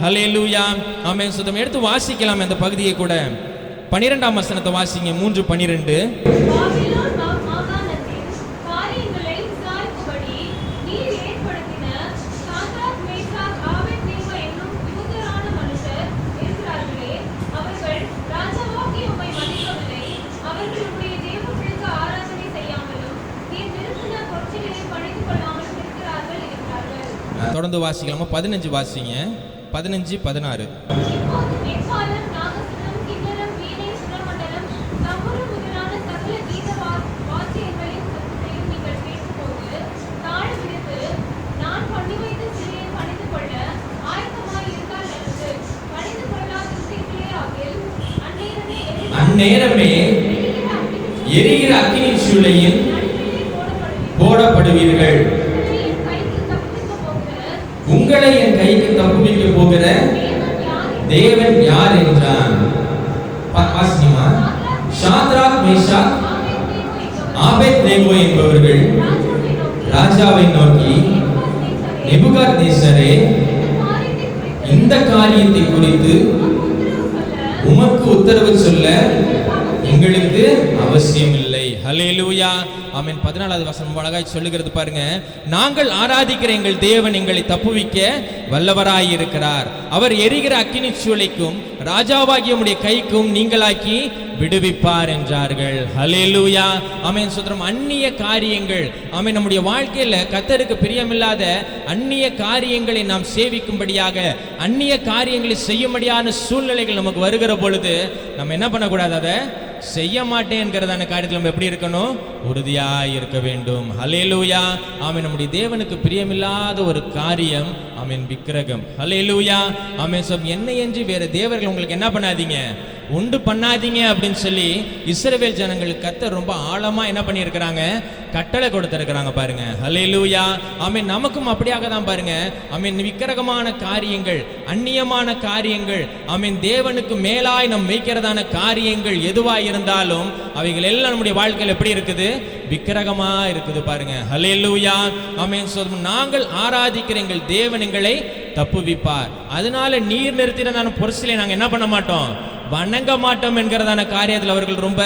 ஹல்லேலூயா. ஆமென். சுத்தம் எடுத்து வாசிக்கலாம் அந்த பகுதியை கூட. 12ஆம் வசனத்தை வாசிங்க. 3:12. தொடர்ந்து வாசிக்கலாமா? 15 வாசிங்க. 15, 16. அந்நேரமே எரிகிற அக்கினி சூளையில் போடப்படுவீர்கள். உங்களை என் கைக்கு தப்புவிக்க போகிற தேவன் யார் என்றான். சாத்ராக் மேஷாக் ஆபேத்நேகோ என்பவர்கள் ராஜாவை நோக்கி, நேபுகாத்நேசரே, இந்த காரியத்தை குறித்து உமக்கு உத்தரவு சொல்ல எங்களுக்கு அவசியம் இல்லை. ஹல்லேலூயா. ஆமென். 14வது வசனம் அழகாய் சொல்லுகிறது பாருங்க. நாங்கள் ஆராதிக்கிற எங்கள் தேவன் எங்களை தப்புவிக்க வல்லவராய் இருக்கிறார். அவர் எரிகிற அக்கினி சூளைக்கும் ராஜாவாகிய உம்முடைய கைக்கும் நீங்களாக்கி விடுவிப்பார் என்றார்கள். ஹல்லேலூயா. ஆமென். சுதரம் அந்நிய காரியங்கள் ஆமென் நம்முடைய வாழ்க்கையில கர்த்தருக்கு பிரியமில்லாத அந்நிய காரியங்களை நாம் சேவிக்கும்படியாக அந்நிய காரியங்களை செய்யும்படியான சூழ்நிலைகள் நமக்கு வருகிற பொழுது நம்ம என்ன பண்ணக்கூடாது? அதை செய்ய மாட்டேன் என்கிறதான காரியத்தில் நம்ம எப்படி இருக்கணும்? உறுதியாய் இருக்க வேண்டும். ஹல்லேலூயா. ஆமென். நம்முடைய தேவனுக்கு பிரியமில்லாத ஒரு காரியம் ஆமென் விக்கிரகம். ஹல்லேலூயா. ஆமென். என்னை என்று வேற தேவர்கள் உங்களுக்கு என்ன பண்ணாதீங்க, உண்டு பண்ணாதீங்க அப்படின்னு சொல்லி இஸ்ரவேல் ஜனங்களுக்கு கர்த்தர் ரொம்ப ஆழமா என்ன பண்ணியிருக்கிறாங்க? கட்டளை கொடுத்திருக்கிறாங்க பாருங்க. ஹல்லேலூயா. ஆமென். நமக்கும் அப்படியாக தான் பாருங்க. ஆமென். விக்கிரகமான காரியங்கள், அந்நியமான காரியங்கள், ஆமென் தேவனுக்கு மேலாய் நம் வைக்கிறதான காரியங்கள் எதுவாய் இருந்தாலும் அவைகள் எல்லாம் நம்முடைய வாழ்க்கையில் எப்படி இருக்குது? விக்கிரகமா இருக்குது பாருங்க. ஹல்லேலூயா. ஆமென். நாங்கள் ஆராதிக்கிற எங்கள் தேவன் எங்களை தப்புவிப்பார். அதனால நீர் நிறுத்தின பொருசிலை நாங்கள் என்ன பண்ண மாட்டோம்? வணங்க மாட்டோம் என்கிறதான காரியத்தில் அவர்கள் ரொம்ப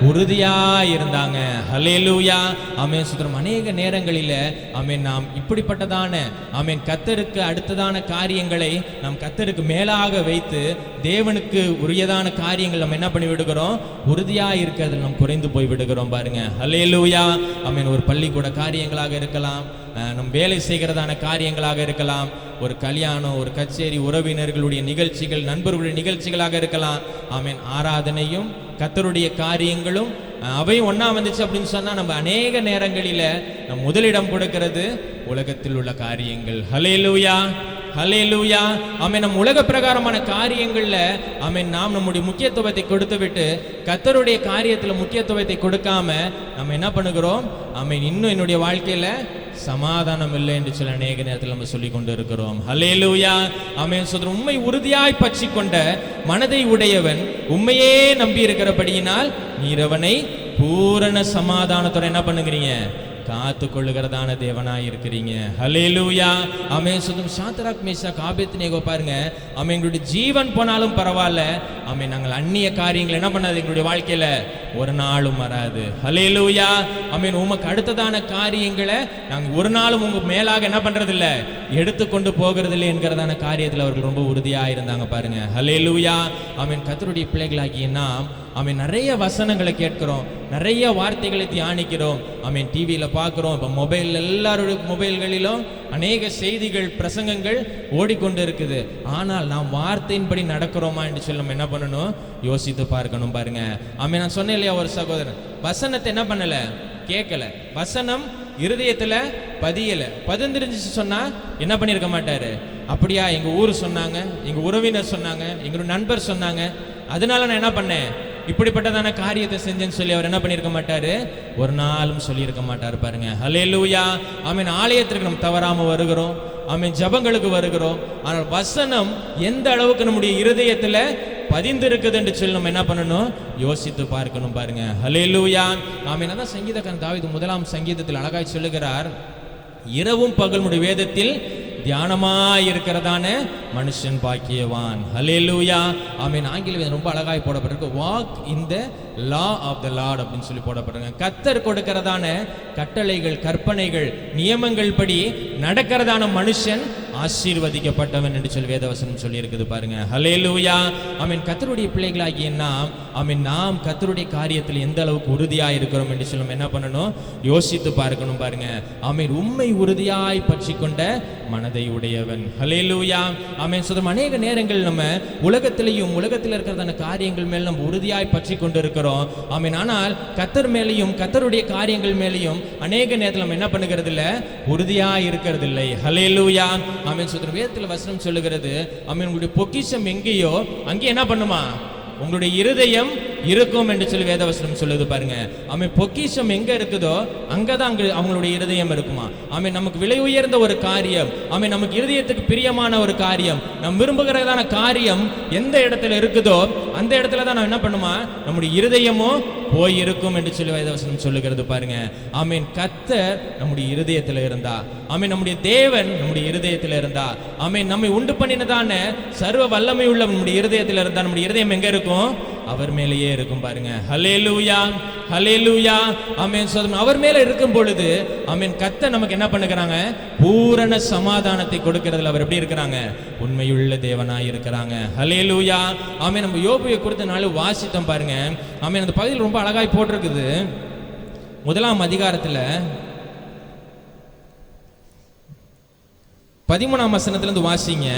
உறுதியா இருந்தாங்க. ஹல்லேலூயா. ஆமென். சுதரம் அநேக நேரங்களில் ஆமென் நாம் இப்படிப்பட்டதான ஆமென் கர்த்தருக்கு அடுத்ததான காரியங்களை நாம் கர்த்தருக்கு மேலாக வைத்து தேவனுக்கு உரியதான காரியங்கள் நம்ம என்ன பண்ணி விடுகிறோம்? உறுதியா இருக்கிறது நாம் குறைந்து போய் விடுகிறோம் பாருங்க. ஹல்லேலூயா. ஆமென். ஒரு பள்ளிக்கூட காரியங்களாக இருக்கலாம், நம் வேலை செய்கிறதான காரியங்களாக இருக்கலாம், ஒரு கல்யாணம், ஒரு கச்சேரி, உறவினர்களுடைய நிகழ்ச்சிகள், நண்பர்களுடைய நிகழ்ச்சிகளாக இருக்கலாம். ஆமென். ஆராதனையும் கர்த்தருடைய காரியங்களும் அவையும் ஒண்ணா வந்துச்சு அப்படின்னு சொன்னா நம்ம அநேக நேரங்களில நம் முதலிடம் கொடுக்கிறது உலகத்தில் உள்ள காரியங்கள். ஹல்லேலூயா. ஹல்லேலூயா. ஆமென். நம் உலக பிரகாரமான காரியங்கள்ல ஆமென் நாம் நம்முடைய முக்கியத்துவத்தை கொடுத்து விட்டு கர்த்தருடைய காரியத்துல முக்கியத்துவத்தை கொடுக்காம நம்ம என்ன பண்ணுகிறோம்? ஆமென். இன்னும் என்னுடைய வாழ்க்கையில சமாதானம் இல்லை என்று சில அநேக நேரத்தில் நம்ம சொல்லி கொண்டு இருக்கிறோம். ஹல்லேலூயா. ஆமென். உண்மை உறுதியாய் பற்றி கொண்ட மனதை உடையவன் உண்மையே நம்பி இருக்கிறபடியினால் நீர் அவனை பூரண சமாதானத்தோட என்ன பண்ணுகிறீங்க? காத்து கொள்ளுகிறதான தேவனாய் இருக்கிறீங்க. ஹல்லேலூயா. ஆமென். சொல்லும் சாத்ராக் மேஷாக் ஆபேத்நேகோ பாருங்க, ஆமென், எங்களுடைய ஜீவன் போனாலும் பரவாயில்ல, ஆமென், நாங்கள் அந்நிய காரியங்கள் என்ன பண்ணாது எங்களுடைய வாழ்க்கையில ஒரு நாளும் வராது. ஹல்லேலூயா. ஆமென். உமக்கு அடுத்ததான காரியங்களை நாங்கள் ஒரு நாளும் உங்க மேலாக என்ன பண்றது இல்ல, எடுத்துக்கொண்டு போகிறது இல்லை என்கிறதான காரியத்தில் அவர்கள் ரொம்ப உறுதியா இருந்தாங்க பாருங்க. ஹல்லேலூயா. ஆமென். கர்த்தருடைய பிள்ளைகளாகிய நாம் ஆமென் நிறைய வசனங்களை கேட்கிறோம், நிறைய வார்த்தைகளை தியானிக்கிறோம், ஆமென், டிவியில பார்க்கிறோம், இப்போ மொபைல் எல்லாருடைய மொபைல்களிலும் அநேக செய்திகள் பிரசங்கங்கள் ஓடிக்கொண்டு இருக்குது. ஆனால் நாம் வார்த்தையின்படி நடக்கிறோமா என்று சொல்லி நம்ம என்ன பண்ணணும், யோசித்து பார்க்கணும் பாருங்க. ஆமென். நான் சொன்னேன் இல்லையா, ஒரு சகோதரன் வசனத்தை என்ன பண்ணல, கேட்கல, வசனம் இருதயத்துல பதியல, பதிந்திருந்துச்சு சொன்னா என்ன பண்ணிருக்க மாட்டாரு. அப்படியா, எங்க ஊர் சொன்னாங்க, எங்க உறவினர் சொன்னாங்க, எங்களுடைய நண்பர் சொன்னாங்க, அதனால நான் என்ன பண்ணேன், இப்படிப்பட்டதான காரியத்தை செஞ்சேன்னு சொல்லி அவர் என்ன பண்ணிருக்க மாட்டாரு, ஒரு நாளும் சொல்லி இருக்க மாட்டாரு பாருங்க. ஹல்லேலூயா. ஆமென். ஆலயத்திற்கு நம்ம தவறாம வருகிறோம், ஆமென், ஜபங்களுக்கு வருகிறோம், ஆனால் வசனம் எந்த அளவுக்கு நம்முடைய இருதயத்துல பதிந்திருக்குது என்று சொல்லி நம்ம என்ன பண்ணணும், யோசித்து பார்க்கணும் பாருங்க. ஹல்லேலூயா. ஆமென். அதான் சங்கீதக்காரன் தாவீது 1ஆம் சங்கீதத்தில் அழகாய் சொல்லுகிறார், இரவும் பகல் வேதத்தில் தியானமாய் இருக்கிறதான மனுஷன் பாக்கியவான். ஹல்லேலூயா. ஆமென். ஆங்கில ரொம்ப அழகாய் போடப்பட்டிருக்கு, walk in the law of the lord அப்படின்னு சொல்லி போடப்பட்டிருக்கு. கர்த்தர் கொடுக்கிறதான கட்டளைகள், கற்பனைகள், நியமங்கள் படி நடக்கிறதான மனுஷன் ஆசீர்வதிக்கப்பட்டவன் என்று சொல்லி வேதவசனம் சொல்லி இருக்குது பாருங்க. ஹல்லேலூயா. ஆமென். கர்த்தருடைய பிள்ளைகளாகிய நாம், ஆமென், நாம் கர்த்தருடைய காரியத்தில் எந்த அளவுக்கு உறுதியாய் இருக்கிறோம் என்று சொல்லி என்ன பண்ணணும், யோசித்து பார்க்கணும் பாருங்க. ஆமென். உண்மை உறுதியாய் பற்றி கொண்ட மனதை உடையவன். ஹல்லேலூயா. ஆமென். சொல்லும் அநேக நேரங்கள் நம்ம உலகத்திலையும் உலகத்தில் இருக்கிறதான காரியங்கள் மேல் நம்ம உறுதியாய் பற்றி கொண்டு இருக்கிறோம். ஆமென். ஆனால் கர்த்தர் மேலையும் கர்த்தருடைய காரியங்கள் மேலையும் அநேக நேரத்தில் நம்ம என்ன பண்ணுகிறது இல்ல, உறுதியாய் இருக்கிறது இல்லை. ஹல்லேலூயா. ஆமென். சொல்லும் வேதத்தில் வசனம் சொல்லுகிறது, ஆமென், உங்களுடைய பொக்கிஷம் எங்கேயோ அங்கே என்ன பண்ணுமா, உங்களுடைய இருதயம் இருக்கும் என்று சொல்லி வேதவசனம் சொல்லுது பாருங்க. ஆமென். பொக்கிஷம் எங்க இருக்குதோ அங்கதான் அங்க அவங்களுடைய இருதயம் இருக்குமா. ஆமென். நமக்கு விலை உயர்ந்த ஒரு காரியம், ஆமென், நமக்கு இருதயத்துக்கு பிரியமான ஒரு காரியம், நம் விரும்புகிறதான காரியம் எந்த இடத்துல இருக்குதோ அந்த இடத்துல தான் நம்ம என்ன பண்ணுமா, நம்முடைய இருதயமும் போய் இருக்கும் என்று சொல்லி வேதவசனம் சொல்லுகிறது பாருங்க. ஆமென். கர்த்தர் நம்முடைய இருதயத்தில் இருந்தா, ஆமென், நம்முடைய தேவன் நம்முடைய இருதயத்தில் இருந்தா, ஆமென், நம்மை உண்டு பண்ணினதான சர்வ வல்லமை உள்ள நம்முடைய இருதயத்தில் இருந்தா நம்முடைய இருதயம் எங்க இருக்கும், அவர் மேலேயே இருக்கும் பாருங்க. ஹல்லேலூயா. ஹல்லேலூயா. ஆமென். சொல்லும் அவர் மேல இருக்கும் பொழுது, ஆமென், கர்த்தர் நமக்கு என்ன பண்ணுகிறாங்க, பூரண சமாதானத்தை கொடுக்கிறதுல அவர் எப்படி இருக்கிறாங்க, உண்மையுள்ள தேவனாய் இருக்கிறாங்க. ஹல்லேலூயா. ஆமென். நம்ம யோபுவை குறித்த நாள் வாசித்தோம் பாருங்க. ஆமென். அந்த பகுதியில் ரொம்ப அழகாய் போட்டிருக்குது. 1ஆம் அதிகாரத்துல 13ஆம் வசனத்திலிருந்து வாசிங்க.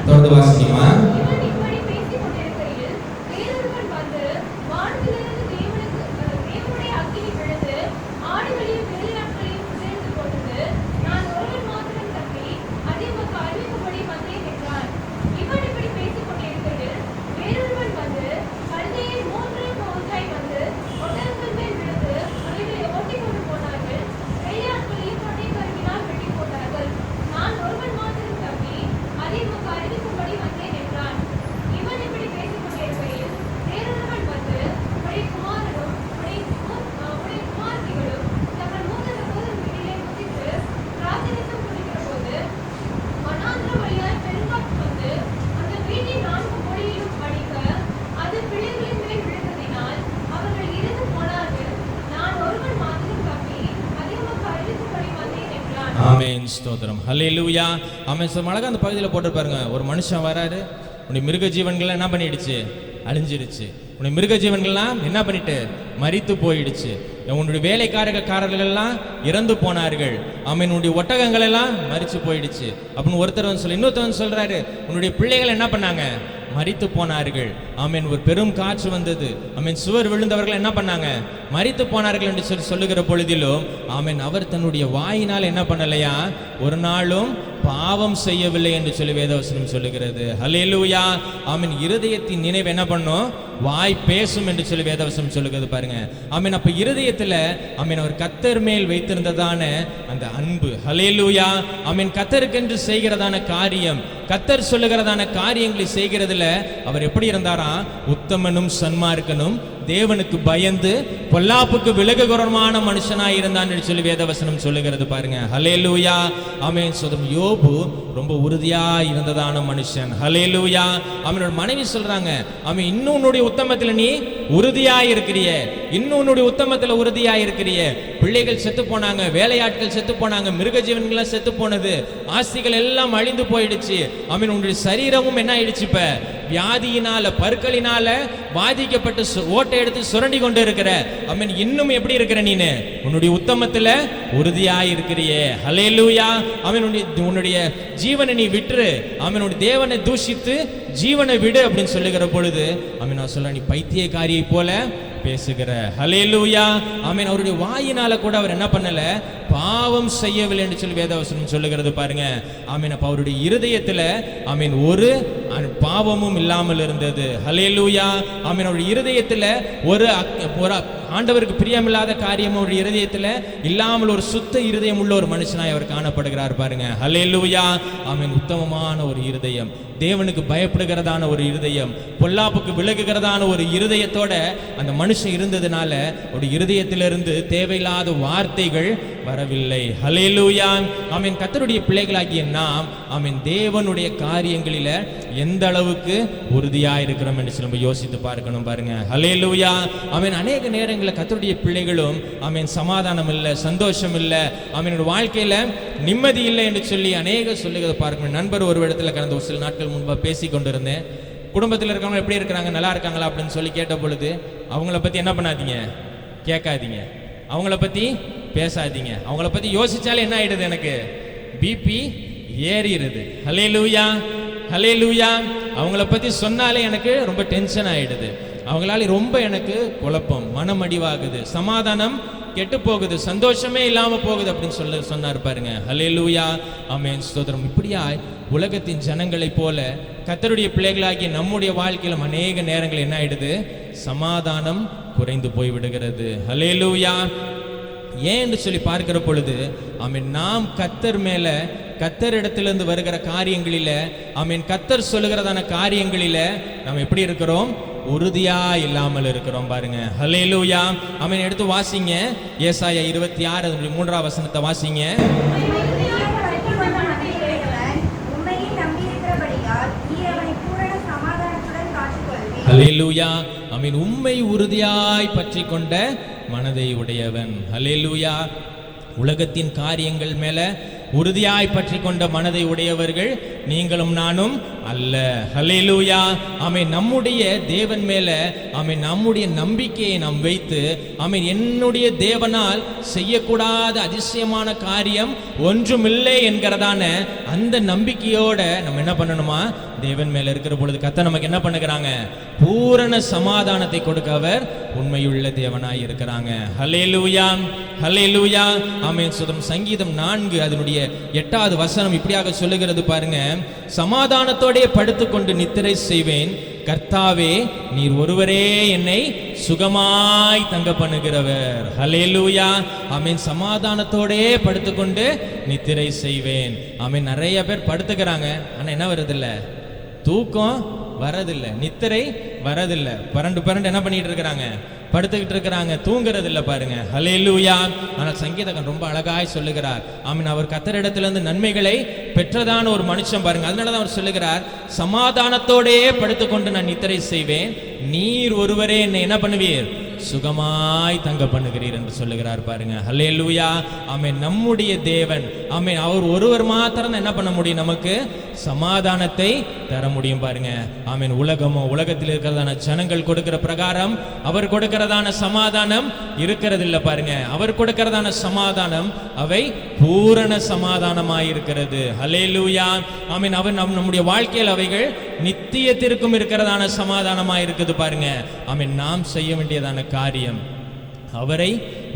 தொடர்ந்து வாசிக்குமா. ஆமென். ஸ்தோத்திரம். ஹல்லேலூயா. ஆமென். அழகா அந்த பகுதியில் போட்டு பாருங்க, ஒரு மனுஷன் வராரு, உன்னுடைய மிருக ஜீவன்கள் என்ன பண்ணிடுச்சு, அழிஞ்சிருச்சு. உன்னுடைய மிருக ஜீவன்கள்லாம் என்ன பண்ணிட்டு, மரித்து போயிடுச்சு. உன்னுடைய வேலைக்காரர்கள் எல்லாம் இறந்து போனார்கள். ஆமென். உன்னுடைய ஒட்டகங்கள் எல்லாம் மரிச்சு போயிடுச்சு அப்படின்னு ஒருத்தர் வந்து சொல்லி, இன்னொருத்தவன் சொல்றாரு, உன்னுடைய பிள்ளைகள் என்ன பண்ணாங்க, மரித்து போனார்கள். ஆமென். ஒரு பெரும் காற்று வந்தது. ஆமென். சுவர் விழுந்தவர்கள் என்ன பண்ணாங்க, மரித்து போனார்கள் என்று சொல்லுகிற பொழுதிலும் ஆமென் அவர் தன்னுடைய வாயினால் என்ன பண்ணலையா, ஒரு நாளும் பாவம் செய்யவில்லை என்று சொல்லி வேதவசனம் சொல்லுகிறது. ஹல்லேலூயா. ஆமென். இருதயத்தின் நினைவு என்ன பண்ணும், வாய் பேசும் என்று சொல்லி வேதவசனம் சொல்லுகிறது பாருங்க. ஆமென். அப்ப இருதயத்துல ஆமென் அவர் கர்த்தர் மேல் வைத்திருந்ததான அந்த அன்பு, ஹல்லேலூயா. ஆமென். கர்த்தருக்கென்று செய்கிறதான காரியம், கர்த்தர் சொல்லுகிறதான காரியங்களை செய்கிறதுல அவர் எப்படி இருந்தாரா, உத்தமனும் சன்மார்க்கனும் தேவனுக்கு பயந்து பொல்லாப்புக்கு விலகுகிறமான மனுஷனாய் இருந்தான் என்று சொல்லி வேதவசனம் சொல்லுகிறது பாருங்க. ஹல்லேலூயா. ஆமென். சோதம் யோபு ரொம்ப உறுதியா இருந்ததான மனுஷன். ஹல்லேலூயா. அவனோட மனைவி சொல்றாங்க, ஆமென், இன்னும் உன்னுடைய உத்தமத்துல நீ உறுதியா இருக்கிறிய, இன்னும் உன்னுடைய உத்தமத்துல உறுதியா இருக்கிறிய. பிள்ளைகள் செத்து போனாங்க, வேலையாட்கள் செத்து போனாங்க, மிருக ஜீவன்கள் செத்து போனது, ஆஸ்திகள் எல்லாம் அழிந்து போயிடுச்சு. ஆமென். உன்னுடைய சரீரமும் என்ன ஆயிடுச்சு, இப்ப வியாதியினால பற்களினால பாதிக்கப்பட்டு ஓட்டை எடுத்து சுரண்டி கொண்டு இருக்கிற. ஆமென். இன்னும் எப்படி இருக்கிற நீனு, உன்னுடைய உத்தமத்துல உறுதியாய் இருக்கிறியே. ஹல்லேலூயா. ஆமென். உன்னுடைய ஜீவனை நீ விட்டுரு, ஆமென், உன்னுடைய தேவனை தூஷித்து ஜீவனை விடு அப்படின்னு சொல்லுகிற பொழுது ஆமென் நான் சொல்ல, நீ பைத்தியக்காரியை போல பேசுகிற. ஹல்லேலூயா. ஆமென். அவருடைய வாயினால கூட அவர் என்ன பண்ணல, பாவம் செய்யவில்லை என்று சொல்லி வேதவசனம் சொல்லுகிறது பாருங்க. ஆமென். அப்ப அவருடைய இருதயத்துல ஆமென் ஒரு பாவமும் இல்லாமல் இருந்தது. ஹல்லேலூயா. ஆமென். அவருடைய இருதயத்துல ஒரு ஆண்டவருக்கு பிரியமில்லாத காரியம் அவருடைய இருதயத்துல இல்லாமல் ஒரு சுத்த இருதயம் உள்ள ஒரு மனுஷனாய் அவர் காணப்படுகிறார் பாருங்க. ஹல்லேலூயா. ஆமென். உத்தமமான ஒரு இருதயம், தேவனுக்கு பயப்படுகிறதான ஒரு இருதயம், பொல்லாப்புக்கு விலகுகிறதான ஒரு இருதயத்தோட அந்த மனுஷன் இருந்ததுனால ஒரு இருதயத்திலிருந்து தேவையில்லாத வார்த்தைகள் வரவில்லை. ஹல்லேலூயா. ஆமென். கர்த்தருடைய பிள்ளைகளாகிய நாம் ஆமென் தேவனுடைய காரியங்களில எந்த அளவுக்கு உறுதியா இருக்கிறோம் என்று நம்ம யோசித்து பார்க்கணும் பாருங்க. ஹல்லேலூயா. ஆமென். அநேக நேரங்களில் கர்த்தருடைய பிள்ளைகளும் ஆமென் சமாதானம் இல்லை, சந்தோஷம் இல்லை, ஆமென் வாழ்க்கையில நிம்மதி இல்லை என்று சொல்லி அநேக சொல்லுகிறத பார்க்கணும். நண்பர் ஒரு இடத்துல கடந்த ஒரு சில நாட்கள் முன்பா பேசி கொண்டிருந்தேன். குடும்பத்தில் இருக்கிறவங்க எப்படி இருக்கிறாங்க, நல்லா இருக்காங்களா அப்படின்னு சொல்லி கேட்ட பொழுது அவங்கள பத்தி என்ன பண்ணாதீங்க, கேட்காதீங்க, அவங்கள பத்தி பேசாதீங்க. அவங்கள பத்தி யோசிச்சாலே என்ன ஆயிடுது, எனக்கு பிபி ஏறிடுது. ஹல்லேலூயா. ஹல்லேலூயா. அவங்கள பத்தி சொன்னாலே எனக்கு ரொம்ப டென்ஷன் ஆயிடுது. அவங்களால ரொம்ப எனக்கு குழப்பம், மனம் அடிவாகுது, சமாதானம் கெட்டு போகுது, சந்தோஷமே இல்லாம போகுது அப்படின்னு சொன்னார் பாருங்க. ஹல்லேலூயா. ஆமென். ஸ்தோத்திரம். இப்படியாய் உலகத்தின் ஜனங்களை போல கர்த்தருடைய பிள்ளைகளாகிய நம்முடைய வாழ்க்கையிலும் அநேக நேரங்கள் என்ன ஆயிடுது, சமாதானம் குறைந்து போய் விடுகிறது. ஹல்லேலூயா. ஏன் என்று சொல்லி பார்க்கிற பொழுது ஆமென் நாம் கர்த்தர் மேல, கர்த்தர் இடத்திலிருந்து வருகிற காரியங்களில ஆமென் கர்த்தர் சொல்லுகிறதான காரியங்களில நாம் எப்படி இருக்கிறோம், உறுதியா இல்லாமல் இருக்கிறோம் பாருங்க. ஹல்லேலூயா. ஆமென். எடுத்து வாசிங்க ஏசாயா 26 3ஆம் வசனத்தை வாசிங்க. ஹல்லேலூயா. ஆமென். உம்மை உறுதியாய் பற்றி கொண்ட மனதை உடையவன். ஹல்லேலூயா. உலகத்தின் காரியங்கள் மேல உறுதியாய் பற்றி கொண்ட மனதை உடையவர்கள் நீங்களும் நானும் அல்ல. ஹல்லேலூயா. ஆமென். நம்முடைய தேவன் மேல ஆமென் நம்முடைய நம்பிக்கையை நாம் வைத்து ஆமென் என்னுடைய தேவனால் செய்யக்கூடாத அதிசயமான காரியம் ஒன்றுமில்லை என்கிறதான அந்த நம்பிக்கையோட நம்ம என்ன பண்ணணுமா, தேவன் மேல இருக்கிற பொழுது கர்த்தர் நமக்கு என்ன பண்ணுகிறாங்க, பூரண சமாதானத்தை கொடுக்க அவர் உண்மையுள்ள தேவனாய் இருக்கிறாங்க. ஹல்லேலூயா. ஹல்லேலூயா. ஆமென். சங்கீதம் 4 அதனுடைய 8வது வசனம் இப்படியாக சொல்லுகிறது பாருங்க. சமாதானத்தோடே படுத்துக்கொண்டு நித்திரை செய்வேன், கர்த்தாவே நீர் ஒருவரே என்னை சுகமாய் தங்க பண்ணுகிறவர். ஹல்லேலூயா. ஆமென். சமாதானத்தோடே படுத்துக்கொண்டு நித்திரை செய்வேன். ஆமென். நிறைய பேர் படுத்துக்கிறாங்க, ஆனா என்ன வருதில்லை, தூக்கம் வரதில்லை, நித்திரை வரதில்லை, பரண்டு என்ன பண்ணிட்டு இருக்கிறாங்க, படுத்துக்கிட்டு இருக்கிறாங்க, தூங்குறது இல்லை பாருங்க. ஹல்லேலூயா. ஆனால் சங்கீதகன் ரொம்ப அழகாய் சொல்லுகிறார். ஆமென். அவர் கர்த்தரிடத்திலிருந்து நன்மைகளை பெற்றதான ஒரு மனுஷன் பாருங்க. அதனாலதான் அவர் சொல்லுகிறார், சமாதானத்தோடே படுத்துக்கொண்டு நான் நித்திரை செய்வேன், நீர் ஒருவரே என்னை என்ன பண்ணுவீர், சுகமாய் தங்க பண்ணுகிறீர் என்று சொல்லுகிறார் பாருங்க. ஹல்லேலூயா. ஆமென். நம்முடைய தேவன் ஆமென் அவர் ஒருவர் மாத்திரம் என்ன பண்ண முடியும், நமக்கு சமாதானத்தை தர முடியும் பாருங்க. ஆமென். உலகத்தில் இருக்கிறதான ஜனங்கள் கொடுக்கிற பிரகாரம் அவர் கொடுக்கிறதான சமாதானம் இருக்கிறது இல்லை பாருங்க. அவர் கொடுக்கிறதான சமாதானம் அவை பூரண சமாதானமாய் இருக்கிறது. ஹல்லேலூயா. ஆமென். அவர் நம்முடைய வாழ்க்கையில் அவைகள் நித்தியத்திற்கும் இருக்கிறதான சமாதானமாய் இருக்குது பாருங்க. ஆமென். நாம் செய்ய வேண்டியதான காரியம் அவரை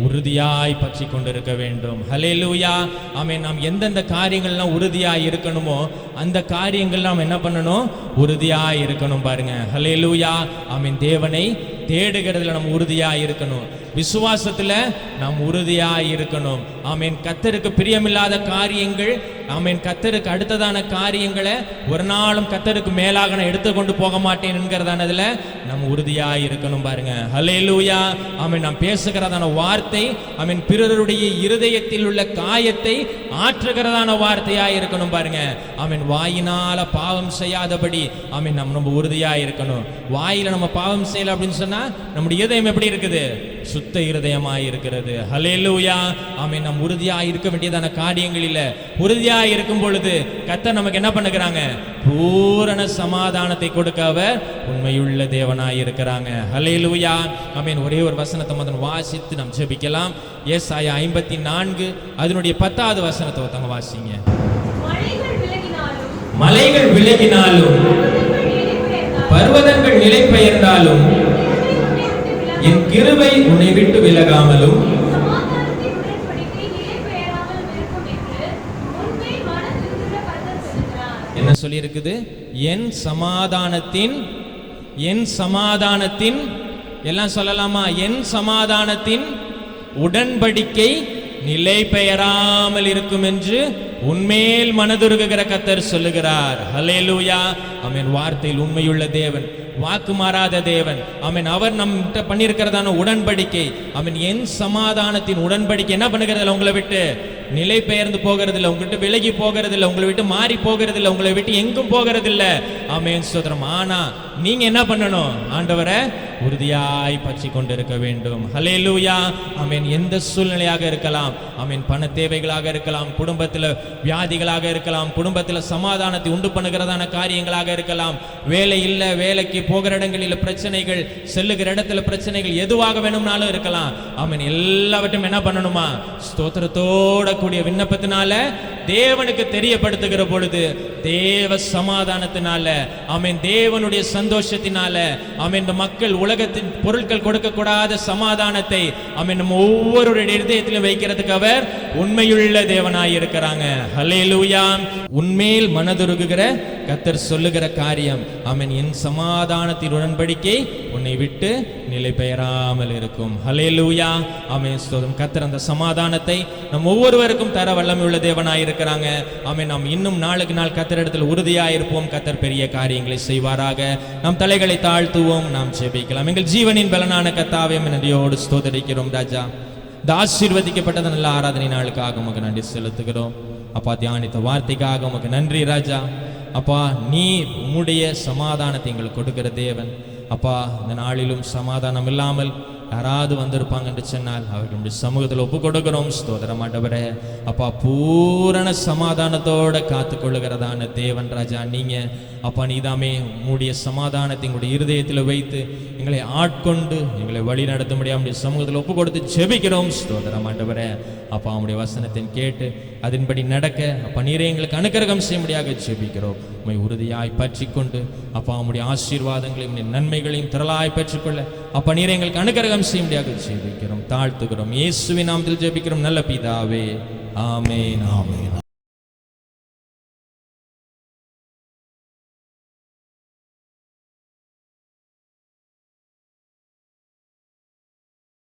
உறுதியாய் பற்றி கொண்டிருக்க வேண்டும். ஹல்லேலூயா. ஆமென். நாம் எந்தெந்த காரியங்கள்லாம் உறுதியாய் இருக்கணுமோ அந்த காரியங்கள் நாம் என்ன பண்ணணும்? உறுதியாய் இருக்கணும். பாருங்க. ஹல்லேலூயா. ஆமென். தேவனை தேடுகிறதுல நம்ம உறுதியாய் இருக்கணும். விசுவாசத்துல நாம் உறுதியாய் இருக்கணும். ஆமென். கர்த்தருக்கு பிரியமில்லாத காரியங்கள், ஆமென், கர்த்தருக்கு அடுத்ததான காரியங்களை ஒரு நாளும் கர்த்தருக்கு மேலாக நான் எடுத்துக்கொண்டு போக மாட்டேன் என்கிறதானதுல நம்ம உறுதியாய் இருக்கணும். பாருங்க. ஹல்லேலூயா. ஆமென். நாம் பேசுகிறதான வார்த்தை, ஆமென், பிறருடைய இருதயத்தில் உள்ள காயத்தை ஆற்றுகிறதான வார்த்தையாய் இருக்கணும். பாருங்க. ஆமென். வாயினால பாவம் செய்யாதபடி, ஆமென், நம்ம உறுதியாய் இருக்கணும். வாயில நம்ம பாவம் செய்யல அப்படின்னு சொன்னா நம்முடைய இதயம் எப்படி இருக்குது? சுத்த இருதயமாய் இருக்கிறது. ஹல்லேலூயா. ஆமென். நாம் உறுதியாய் இருக்க வேண்டியதான காரியங்கள் இல்ல. உறுதியாய் இருக்கும் பொழுது கர்த்தர் நமக்கு என்ன பண்ணுகிறாங்க? பூரண சமாதானத்தை கொடுக்க அவர் உண்மையுள்ள தேவனாய் இருக்கிறாங்க. ஹல்லேலூயா. ஆமென். ஒரே ஒரு வசனத்தை முதல்ல வாசித்து நாம் ஜெபிக்கலாம். ஏசாயா 54 அதனுடைய 10வது வசனத்தை ஒருத்தங்க வாசிங்க. மலைகள் விலகினாலும் பர்வதங்கள் நிலை பெயர்ந்தாலும் என் கிருபை உன்னை விட்டு விலகாமலும் என்ன சொல்லி இருக்குது? என் சமாதானத்தின் எல்லாம் சொல்லலாமா? என் சமாதானத்தின் உடன்படிக்கை நிலை பெயராமல் இருக்கும் என்று உன்மேல் மனதுருகுகிற கர்த்தர் சொல்லுகிறார். ஹல்லேலூயா. ஆமென். வார்த்தையில் உண்மையுள்ள தேவன், வாக்கு மாறாத தேவன். ஆமென். அவர் நம்மகிட்ட பண்ணியிருக்கிறதான உடன்படிக்கை, ஆமென், என் சமாதானத்தின் உடன்படிக்கை என்ன பண்ணுகிறதில்ல? உங்களை விட்டு நிலை பெயர்ந்து போகிறதில்ல, உங்கள்கிட்ட விலகி போகிறதில்ல, உங்களை விட்டு மாறி போகிறதில்ல, உங்களை விட்டு எங்கும் போகிறதில்ல. ஆமென். ஸ்தோத்திரம். ஆனா நீங்க என்ன பண்ணணும்? ஆண்டவரை உறுதியாய் பற்றி கொண்டிருக்க வேண்டும். ஹல்லேலூயா. ஆமென். எந்த சூழ்நிலையாக இருக்கலாம், ஆமென், பண தேவைகளாக இருக்கலாம், குடும்பத்தில் வியாதிகளாக இருக்கலாம், குடும்பத்தில் சமாதானத்தை உண்டு பண்ணுகிறதான காரியங்களாக இருக்கலாம், வேலை இல்லை, வேலைக்கு போகிற இடங்களில் பிரச்சனைகள், செல்லுகிற இடத்துல பிரச்சனைகள், எதுவாக வேணும்னாலும் இருக்கலாம். ஆமென். எல்லாவற்றையும் என்ன பண்ணணுமா? ஸ்தோத்திரத்தோட கூடிய விண்ணப்பத்தினால தேவனுக்கு தெரியப்படுத்துகிற பொழுது தேவ சமாதானத்தினால, ஆமென், தேவனுடைய சந்தோஷத்தினால, ஆமென், இந்த மக்கள் உலகத்தின் பொருட்கள் கொடுக்க கூடாத சமாதானத்தை, ஆமென், நம்ம ஒவ்வொருடைய இதயத்திலும் வைக்கிறதுக்கு அவர் உண்மையுள்ள தேவனாய் இருக்கிறாங்க. ஹல்லேலூயா. உண்மையில் மனதுருகுகிற கர்த்தர் சொல்லுகிற காரியம், ஆமென், என் சமாதானத்தின் உடன்படிக்கை உன்னை விட்டு நிலை பெயராமல் இருக்கும். ஹல்லேலூயா. ஆமென். ஸ்தோத்திரம். கர்த்தர் அந்த சமாதானத்தை நம் ஒவ்வொருவருக்கும் தர வல்லமை உள்ள தேவனாய் இருக்கிறாங்க. ஆமென். நாம் இன்னும் நாளுக்கு நாள் கர்த்தரிடத்தில் உறுதியாய் இருப்போம். கர்த்தர் பெரிய காரியங்களை செய்வாராக. நாம் தலைகளை தாழ்த்துவோம். நாம் ஜெபிக்கலாம். எங்கள் ஜீவனின் பலனான கர்த்தாவே, நன்றியோடு ஸ்தோத்திரிக்கிறோம் ராஜா. இந்த ஆசீர்வதிக்கப்பட்டத நல்ல ஆராதனை நாளுக்காக உமக்கு நன்றி செலுத்துகிறோம். அப்பா, தியானித்த வார்த்தைக்காக உமக்கு நன்றி ராஜா. அப்பா, நீ உம்முடைய சமாதானத்தை எங்களுக்கு கொடுக்கிற தேவன். அப்பா, இந்த நாளிலும் சமாதானம் இல்லாமல் யாராவது வந்திருப்பாங்க என்று சொன்னால் அவர்களுடைய சமூகத்தில் ஒப்பு கொடுக்கிறோம். ஸ்தோத்திரம் ஆண்டவரே. அப்பா, பூரண சமாதானத்தோட காத்து கொள்ளுகிறதான தேவன் ராஜா நீங்க. அப்பா, நீதாமே உம்முடைய சமாதானத்தை எங்களுடைய இருதயத்தில் வைத்து எங்களை ஆட்கொண்டு எங்களை வழி நடத்த முடியாமல் சமூகத்தில் ஒப்பு கொடுத்து ஜெபிக்கிறோம். ஸ்தோத்திரம் ஆண்டவரே. அப்பா, உம்முடைய வசனத்தை கேட்டு அதன்படி நடக்க, அப்பா, நீரே எங்களுக்கு அனுக்கிரகம் செய்ய முடியாக ஜெபிக்கிறோம். உம்மை உறுதியாய் பற்றி கொண்டு, அப்பா, உம்முடைய ஆசீர்வாதங்களையும் நன்மைகளையும் திரளாய் பெற்றுக்கொள்ள, அப்பா, நீரே எங்களுக்கு அனுக்கிரகம் செய்ய முடியாக ஜெபிக்கிறோம், தாழ்த்துகிறோம். இயேசுவின் நாமத்தில் ஜெபிக்கிறோம் நல்ல பிதாவே. ஆமென். ஆமென்.